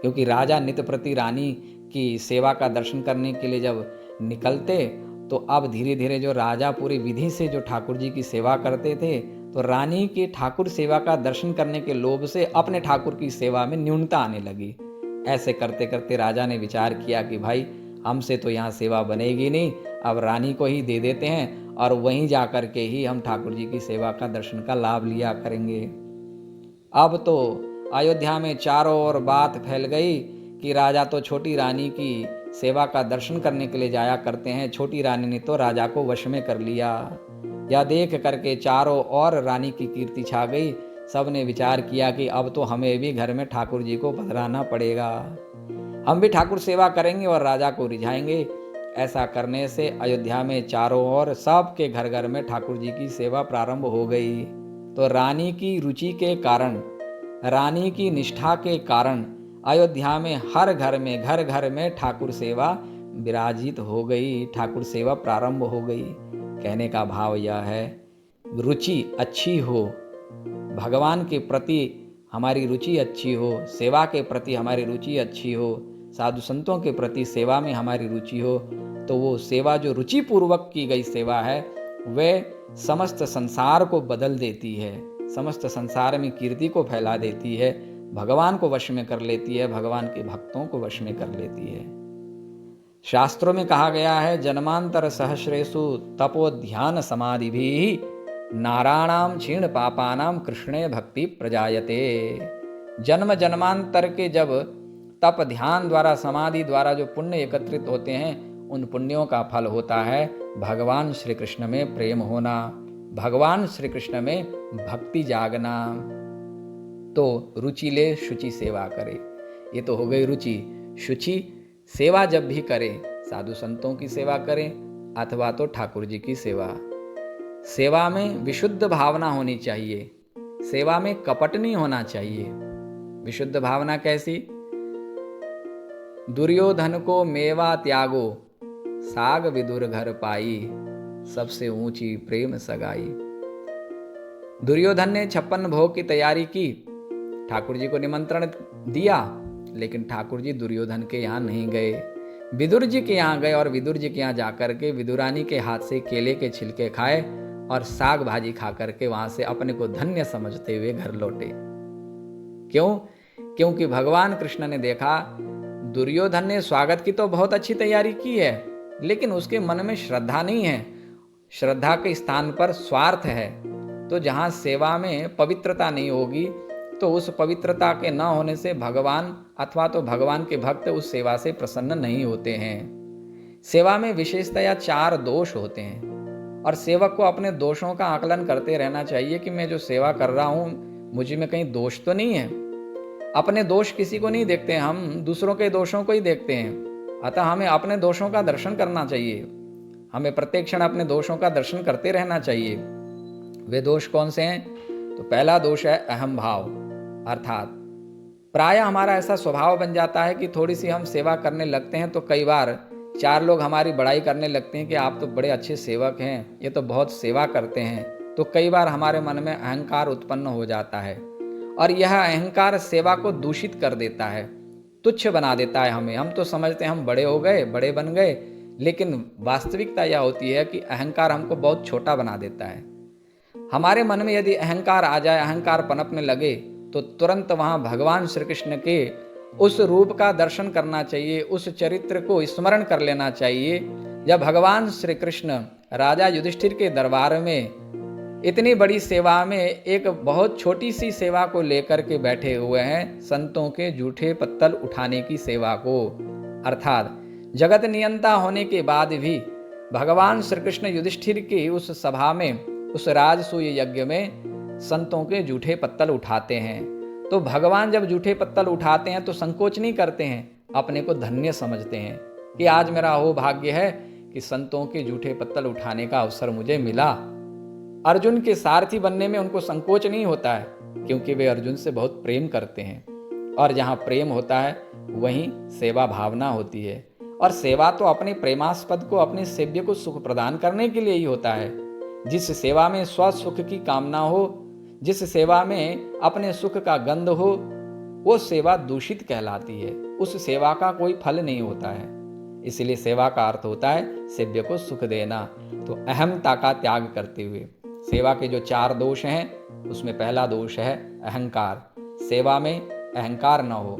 क्योंकि राजा नित्य प्रति रानी की सेवा का दर्शन करने के लिए जब निकलते, तो अब धीरे धीरे जो राजा पूरी विधि से जो ठाकुर जी की सेवा करते थे, तो रानी की ठाकुर सेवा का दर्शन करने के लोभ से अपने ठाकुर की सेवा में न्यूनता आने लगी। ऐसे करते करते राजा ने विचार किया कि भाई हमसे तो यहाँ सेवा बनेगी नहीं, अब रानी को ही दे देते हैं और वहीं जा कर के ही हम ठाकुर जी की सेवा का दर्शन का लाभ लिया करेंगे। अब तो अयोध्या में चारों ओर बात फैल गई कि राजा तो छोटी रानी की सेवा का दर्शन करने के लिए जाया करते हैं, छोटी रानी ने तो राजा को वश में कर लिया। यह देख करके चारों ओर रानी की कीर्ति छा गई। सब ने विचार किया कि अब तो हमें भी घर में ठाकुर जी को पधराना पड़ेगा, हम भी ठाकुर सेवा करेंगे और राजा को रिझाएंगे। ऐसा करने से अयोध्या में चारों ओर सबके घर घर में ठाकुर जी की सेवा प्रारंभ हो गई। तो रानी की रुचि के कारण, रानी की निष्ठा के कारण अयोध्या में हर घर में ठाकुर सेवा विराजित हो गई, ठाकुर सेवा प्रारंभ हो गई। कहने का भाव यह है, रुचि अच्छी हो, भगवान के प्रति हमारी रुचि अच्छी हो, सेवा के प्रति हमारी रुचि अच्छी हो, साधु संतों के प्रति सेवा में हमारी रुचि हो, तो वो सेवा जो रुचि पूर्वक की गई सेवा है वह समस्त संसार को बदल देती है, समस्त संसार में कीर्ति को फैला देती है, भगवान को वश में कर लेती है, भगवान के भक्तों को वश में कर लेती है। शास्त्रों में कहा गया है, जन्मांतर सहस्रेषु तपो ध्यान समाधि भी नाराणाम क्षीण पापानाम कृष्णे भक्ति प्रजायते। जन्म जन्मांतर के जब तप ध्यान द्वारा समाधि द्वारा जो पुण्य एकत्रित होते हैं, उन पुण्यों का फल होता है भगवान श्री कृष्ण में प्रेम होना, भगवान श्री कृष्ण में भक्ति जागना। तो रुचि ले शुचि सेवा करे, ये तो हो गई रुचि। शुचि सेवा जब भी करें, साधु संतों की सेवा करें अथवा तो ठाकुर जी की सेवा। सेवा में विशुद्ध भावना होनी चाहिए, सेवा में कपट नहीं होना चाहिए। विशुद्ध भावना कैसी? दुर्योधन को मेवा त्यागो, साग विदुर घर पाई, सबसे ऊंची प्रेम सगाई। दुर्योधन ने 56 भोग की तैयारी की, ठाकुर जी को निमंत्रण दिया, लेकिन ठाकुर जी दुर्योधन के यहाँ नहीं गए, विदुर जी के यहाँ गए और विदुर जी के यहाँ जाकर के विदुरानी के हाथ से केले के छिलके खाए और साग भाजी खा करके वहां से अपने को धन्य समझते हुए घर लौटे। क्यों? क्योंकि भगवान कृष्ण ने देखा दुर्योधन ने स्वागत की तो बहुत अच्छी तैयारी की है, लेकिन उसके मन में श्रद्धा नहीं है, श्रद्धा के स्थान पर स्वार्थ है। तो जहाँ सेवा में पवित्रता नहीं होगी, तो उस पवित्रता के न होने से भगवान अथवा तो भगवान के भक्त उस सेवा से प्रसन्न नहीं होते हैं। सेवा में विशेषतया 4 दोष होते हैं और सेवक को अपने दोषों का आकलन करते रहना चाहिए कि मैं जो सेवा कर रहा हूँ मुझ में कहीं दोष तो नहीं है। अपने दोष किसी को नहीं देखते, हम दूसरों के दोषों को ही देखते हैं। अतः हमें अपने दोषों का दर्शन करना चाहिए, हमें प्रत्येक क्षण अपने दोषों का दर्शन करते रहना चाहिए। वे दोष कौन से हैं? तो पहला दोष है अहम भाव, अर्थात प्राय हमारा ऐसा स्वभाव बन जाता है कि थोड़ी सी हम सेवा करने लगते हैं तो कई बार 4 लोग हमारी बड़ाई करने लगते हैं कि आप तो बड़े अच्छे सेवक हैं, ये तो बहुत सेवा करते हैं। तो कई बार हमारे मन में अहंकार उत्पन्न हो जाता है और यह अहंकार सेवा को दूषित कर देता है, तुच्छ बना देता है हमें। हम तो समझते हैं हम बड़े हो गए, बड़े बन गए, लेकिन वास्तविकता यह होती है कि अहंकार हमको बहुत छोटा बना देता है। हमारे मन में यदि अहंकार आ जाए, अहंकार पनपने लगे, तो तुरंत वहाँ भगवान श्री कृष्ण के उस रूप का दर्शन करना चाहिए, उस चरित्र को स्मरण कर लेना चाहिए जब भगवान श्री कृष्ण राजा युधिष्ठिर के दरबार में इतनी बड़ी सेवा में एक बहुत छोटी सी सेवा को लेकर के बैठे हुए हैं, संतों के जूठे पत्तल उठाने की सेवा को। अर्थात जगत नियंता होने के बाद भी भगवान श्री कृष्ण युधिष्ठिर की उस सभा में, उस राजसूय यज्ञ में संतों के जूठे पत्तल उठाते हैं। तो भगवान जब जूठे पत्तल उठाते हैं तो संकोच नहीं करते हैं, अपने को धन्य समझते हैं कि आज मेरा वो भाग्य है कि संतों के जूठे पत्तल उठाने का अवसर मुझे मिला। अर्जुन के सारथी बनने में उनको संकोच नहीं होता है, क्योंकि वे अर्जुन से बहुत प्रेम करते हैं। और जहाँ प्रेम होता है वहीं सेवा भावना होती है, और सेवा तो अपने प्रेमास्पद को, अपने सेव्य को सुख प्रदान करने के लिए ही होता है। जिस सेवा में स्वसुख की कामना हो, जिस सेवा में अपने सुख का गंध हो, वो सेवा दूषित कहलाती है, उस सेवा का कोई फल नहीं होता है। इसलिए सेवा का अर्थ होता है सेव्य को सुख देना। तो अहमता का त्याग करते हुए सेवा के जो 4 दोष हैं, उसमें पहला दोष है अहंकार। सेवा में अहंकार न हो,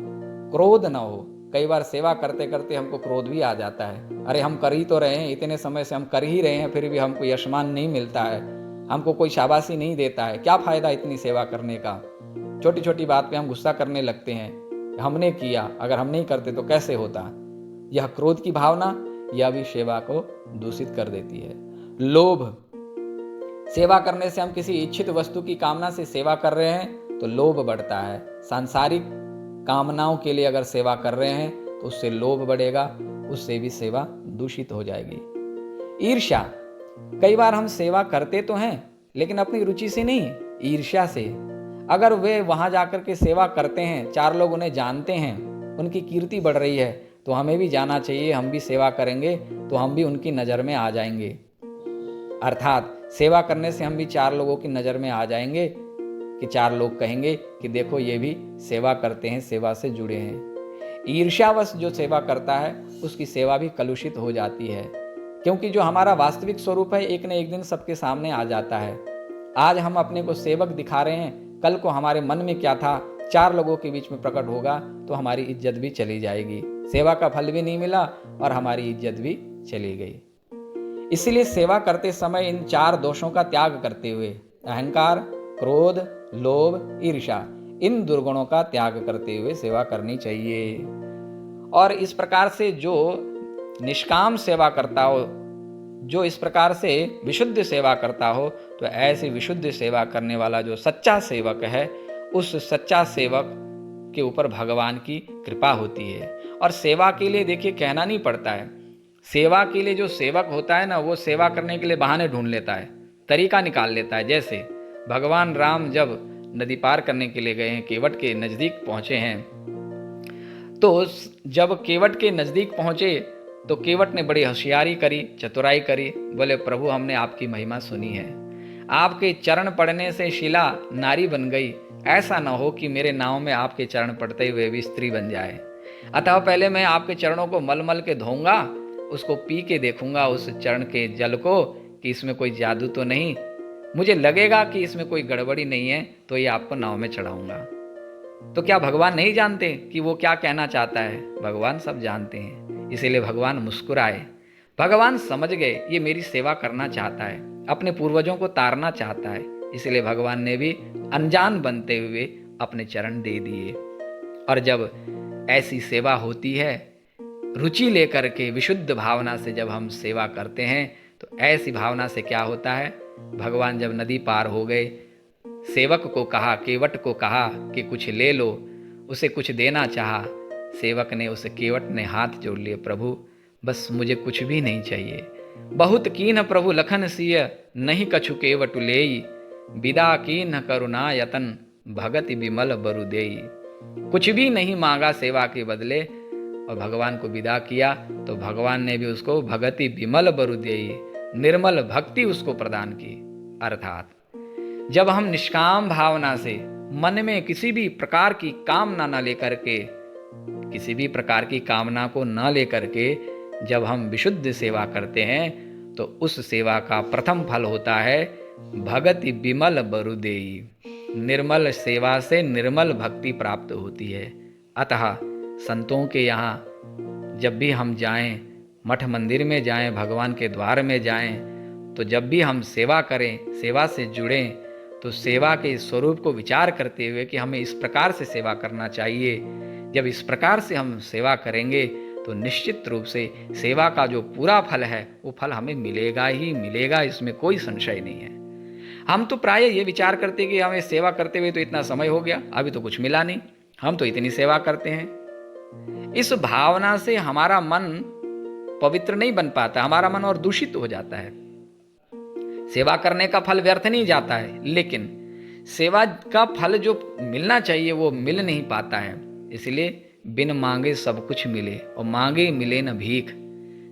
क्रोध न हो, कई बार सेवा करते करते हमको क्रोध भी आ जाता है। अरे हम कर ही तो रहे हैं, इतने समय से हम कर ही रहे हैं, फिर भी हमको यशमान नहीं मिलता है, हमको कोई शाबाशी नहीं देता है, क्या फ़ायदा इतनी सेवा करने का। छोटी छोटी बात पे हम गुस्सा करने लगते हैं, हमने किया, अगर हम नहीं करते तो कैसे होता। यह क्रोध की भावना यह भी सेवा को दूषित कर देती है। लोभ, सेवा करने से हम किसी इच्छित वस्तु की कामना से सेवा कर रहे हैं तो लोभ बढ़ता है। सांसारिक कामनाओं के लिए अगर सेवा कर रहे हैं तो उससे लोभ बढ़ेगा, उससे भी सेवा दूषित हो जाएगी। ईर्ष्या, कई बार हम सेवा करते तो हैं लेकिन अपनी रुचि से नहीं, ईर्ष्या से। अगर वे वहां जाकर के सेवा करते हैं, 4 लोग उन्हें जानते हैं, उनकी कीर्ति बढ़ रही है, तो हमें भी जाना चाहिए, हम भी सेवा करेंगे तो हम भी उनकी नज़र में आ जाएंगे। अर्थात सेवा करने से हम भी 4 लोगों की नज़र में आ जाएंगे कि 4 लोग कहेंगे कि देखो ये भी सेवा करते हैं, सेवा से जुड़े हैं। ईर्ष्यावश जो सेवा करता है उसकी सेवा भी कलुषित हो जाती है, क्योंकि जो हमारा वास्तविक स्वरूप है एक न एक दिन सबके सामने आ जाता है। आज हम अपने को सेवक दिखा रहे हैं, कल को हमारे मन में क्या था 4 लोगों के बीच में प्रकट होगा तो हमारी इज्जत भी चली जाएगी, सेवा का फल भी नहीं मिला और हमारी इज्जत भी चली गई। इसलिए सेवा करते समय इन 4 दोषों का त्याग करते हुए, अहंकार, क्रोध, लोभ, ईर्ष्या, इन दुर्गुणों का त्याग करते हुए सेवा करनी चाहिए। और इस प्रकार से जो निष्काम सेवा करता हो, जो इस प्रकार से विशुद्ध सेवा करता हो, तो ऐसी विशुद्ध सेवा करने वाला जो सच्चा सेवक है, उस सच्चा सेवक के ऊपर भगवान की कृपा होती है। और सेवा के लिए देखिए कहना नहीं पड़ता है, सेवा के लिए जो सेवक होता है ना, वो सेवा करने के लिए बहाने ढूंढ लेता है, तरीका निकाल लेता है। जैसे भगवान राम जब नदी पार करने के लिए गए हैं, केवट के नज़दीक पहुँचे हैं, तो जब केवट के नज़दीक पहुँचे तो केवट ने बड़ी होशियारी करी, चतुराई करी। बोले प्रभु हमने आपकी महिमा सुनी है, आपके चरण पड़ने से शिला नारी बन गई, ऐसा न हो कि मेरे नाव में आपके चरण पड़ते हुए भी स्त्री बन जाए। अतः पहले मैं आपके चरणों को मल मल के धोऊंगा, उसको पी के देखूंगा उस चरण के जल को कि इसमें कोई जादू तो नहीं, मुझे लगेगा कि इसमें कोई गड़बड़ी नहीं है तो ये आपको नाव में चढ़ाऊंगा। तो क्या भगवान नहीं जानते कि वो क्या कहना चाहता है? भगवान सब जानते हैं, इसीलिए भगवान मुस्कुराए। भगवान समझ गए ये मेरी सेवा करना चाहता है, अपने पूर्वजों को तारना चाहता है, इसलिए भगवान ने भी अनजान बनते हुए अपने चरण दे दिए। और जब ऐसी सेवा होती है, रुचि लेकर के विशुद्ध भावना से जब हम सेवा करते हैं, तो ऐसी भावना से क्या होता है, भगवान जब नदी पार हो गए, सेवक को कहा, केवट को कहा कि कुछ ले लो, उसे कुछ देना चाहा। सेवक ने, उसे केवट ने हाथ जोड़ लिए, प्रभु बस मुझे कुछ भी नहीं चाहिए। बहुत कीन प्रभु लखन सिय, नहीं कछु केवट लेई, विदा कीन करुणा यतन, भगति बिमल बरु देई। कुछ भी नहीं मांगा सेवा के बदले और भगवान को विदा किया, तो भगवान ने भी उसको भगति बिमल बरु देई, निर्मल भक्ति उसको प्रदान की। अर्थात जब हम निष्काम भावना से मन में किसी भी प्रकार की कामना न लेकर के, किसी भी प्रकार की कामना को न लेकर के जब हम विशुद्ध सेवा करते हैं, तो उस सेवा का प्रथम फल होता है भगति बिमल बरु देई। निर्मल सेवा से निर्मल भक्ति प्राप्त होती है। अतः संतों के यहाँ जब भी हम जाएं, मठ मंदिर में जाएं, भगवान के द्वार में जाएं, तो जब भी हम सेवा करें, सेवा से जुड़ें, तो सेवा के स्वरूप को विचार करते हुए कि हमें इस प्रकार से सेवा करना चाहिए। जब इस प्रकार से हम सेवा करेंगे तो निश्चित रूप से सेवा का जो पूरा फल है वो फल हमें मिलेगा ही मिलेगा, इसमें कोई संशय नहीं है। हम तो प्राय ये विचार करते कि हमें सेवा करते हुए तो इतना समय हो गया, अभी तो कुछ मिला नहीं, हम तो इतनी सेवा करते हैं। इस भावना से हमारा मन पवित्र नहीं बन पाता, हमारा मन और दूषित हो जाता है। सेवा करने का फल व्यर्थ नहीं जाता है, लेकिन सेवा का फल जो मिलना चाहिए वो मिल नहीं पाता है। इसलिए बिन मांगे सब कुछ मिले और मांगे मिले न भीख।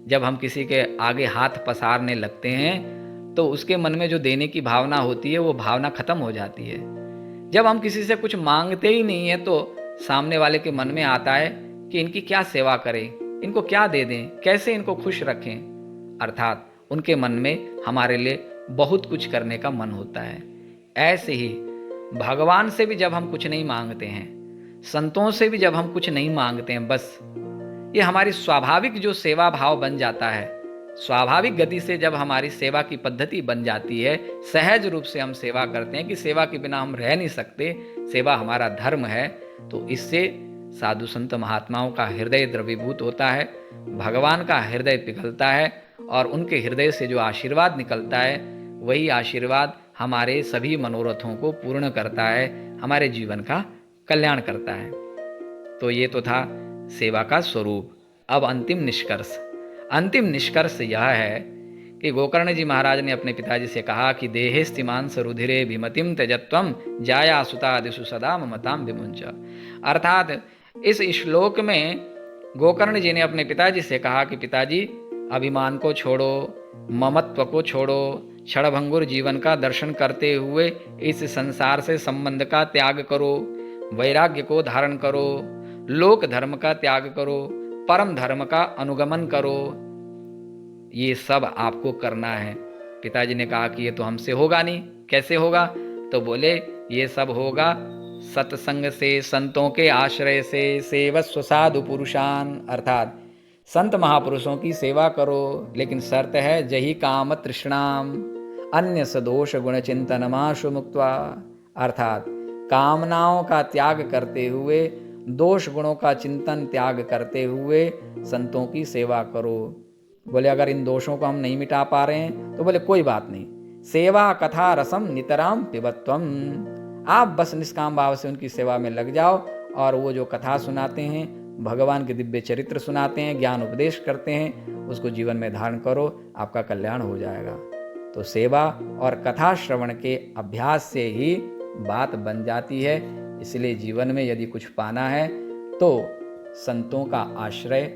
जब हम किसी के आगे हाथ पसारने लगते हैं तो उसके मन में जो देने की भावना होती है वो भावना खत्म हो जाती है। जब हम किसी से कुछ मांगते ही नहीं है तो सामने वाले के मन में आता है कि इनकी क्या सेवा करें, इनको क्या दे दें, कैसे इनको खुश रखें। अर्थात उनके मन में हमारे लिए बहुत कुछ करने का मन होता है। ऐसे ही भगवान से भी जब हम कुछ नहीं मांगते हैं, संतों से भी जब हम कुछ नहीं मांगते हैं, बस ये हमारी स्वाभाविक जो सेवा भाव बन जाता है, स्वाभाविक गति से जब हमारी सेवा की पद्धति बन जाती है, सहज रूप से हम सेवा करते हैं कि सेवा के बिना हम रह नहीं सकते, सेवा हमारा धर्म है, तो इससे साधु संत महात्माओं का हृदय द्रवीभूत होता है, भगवान का हृदय पिघलता है और उनके हृदय से जो आशीर्वाद निकलता है वही आशीर्वाद हमारे सभी मनोरथों को पूर्ण करता है, हमारे जीवन का कल्याण करता है। तो ये तो था सेवा का स्वरूप। अब अंतिम निष्कर्ष यह है कि गोकर्ण जी महाराज ने अपने पिताजी से कहा कि देहे स्तिमान सरुधिरे भीमतिम त्यजत्वम जाया सुतादिषु सदा ममताम विमुंच। अर्थात इस श्लोक में गोकर्ण जी ने अपने पिताजी से कहा कि पिताजी, अभिमान को छोड़ो, ममत्व को छोड़ो, क्षणभंगुर जीवन का दर्शन करते हुए इस संसार से संबंध का त्याग करो, वैराग्य को धारण करो, लोक धर्म का त्याग करो, परम धर्म का अनुगमन करो। ये सब आपको करना है। पिताजी ने कहा कि ये तो हमसे होगा नहीं, कैसे होगा? तो बोले ये सब होगा सत्संग से, संतों के आश्रय से, सेवस्व साधु पुरुषान, अर्थात संत महापुरुषों की सेवा करो, लेकिन शर्त है जही काम तृष्णाम अन्य सदोष गुण चिंतनमाशु मुक्त्वा, अर्थात कामनाओं का त्याग करते हुए, दोष गुणों का चिंतन त्याग करते हुए संतों की सेवा करो। बोले अगर इन दोषों को हम नहीं मिटा पा रहे हैं तो बोले कोई बात नहीं, सेवा कथा रसम नितराम पिबत्वम, आप बस निष्काम भाव से उनकी सेवा में लग जाओ और वो जो कथा सुनाते हैं, भगवान के दिव्य चरित्र सुनाते हैं, ज्ञान उपदेश करते हैं, उसको जीवन में धारण करो, आपका कल्याण हो जाएगा। तो सेवा और कथा श्रवण के अभ्यास से ही बात बन जाती है। इसलिए जीवन में यदि कुछ पाना है तो संतों का आश्रय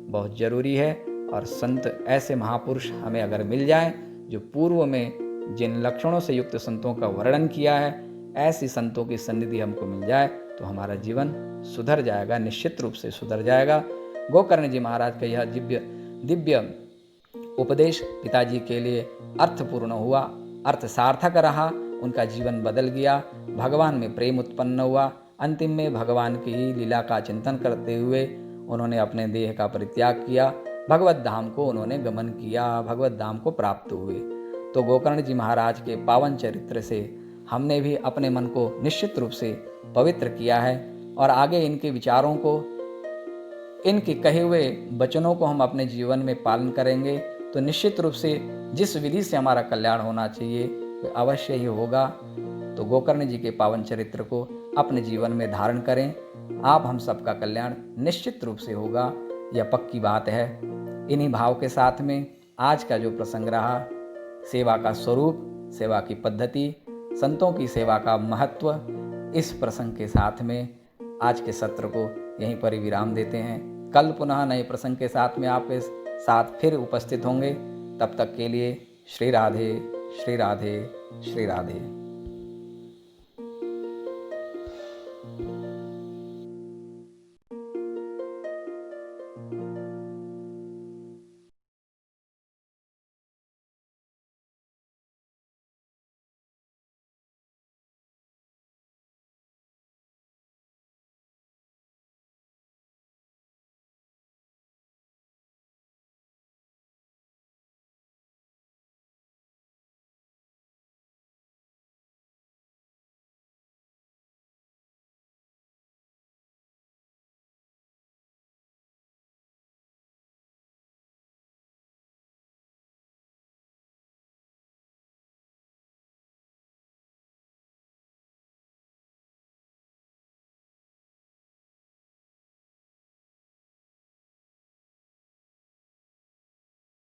बहुत जरूरी है। और संत ऐसे महापुरुष हमें अगर मिल जाए जो पूर्व में जिन लक्षणों से युक्त संतों का वर्णन किया है, ऐसी संतों की सन्निधि हमको मिल जाए तो हमारा जीवन सुधर जाएगा, निश्चित रूप से सुधर जाएगा। गोकर्ण जी महाराज का यह दिव्य उपदेश पिताजी के लिए अर्थपूर्ण हुआ, अर्थ सार्थक रहा, उनका जीवन बदल गया, भगवान में प्रेम उत्पन्न हुआ। अंतिम में भगवान की ही लीला का चिंतन करते हुए उन्होंने अपने देह का परित्याग किया, भगवत धाम को उन्होंने गमन किया, भगवत धाम को प्राप्त हुए। तो गोकर्ण जी महाराज के पावन चरित्र से हमने भी अपने मन को निश्चित रूप से पवित्र किया है और आगे इनके विचारों को, इनके कहे हुए वचनों को हम अपने जीवन में पालन करेंगे तो निश्चित रूप से जिस विधि से हमारा कल्याण होना चाहिए वह अवश्य ही होगा। तो गोकर्ण जी के पावन चरित्र को अपने जीवन में धारण करें, आप हम सबका कल्याण निश्चित रूप से होगा, यह पक्की बात है। इन्हीं भाव के साथ में आज का जो प्रसंग रहा, सेवा का स्वरूप, सेवा की पद्धति, संतों की सेवा का महत्व, इस प्रसंग के साथ में आज के सत्र को यहीं पर ही विराम देते हैं। कल पुनः नए प्रसंग के साथ में आपके साथ फिर उपस्थित होंगे। तब तक के लिए श्री राधे, श्री राधे, श्री राधे।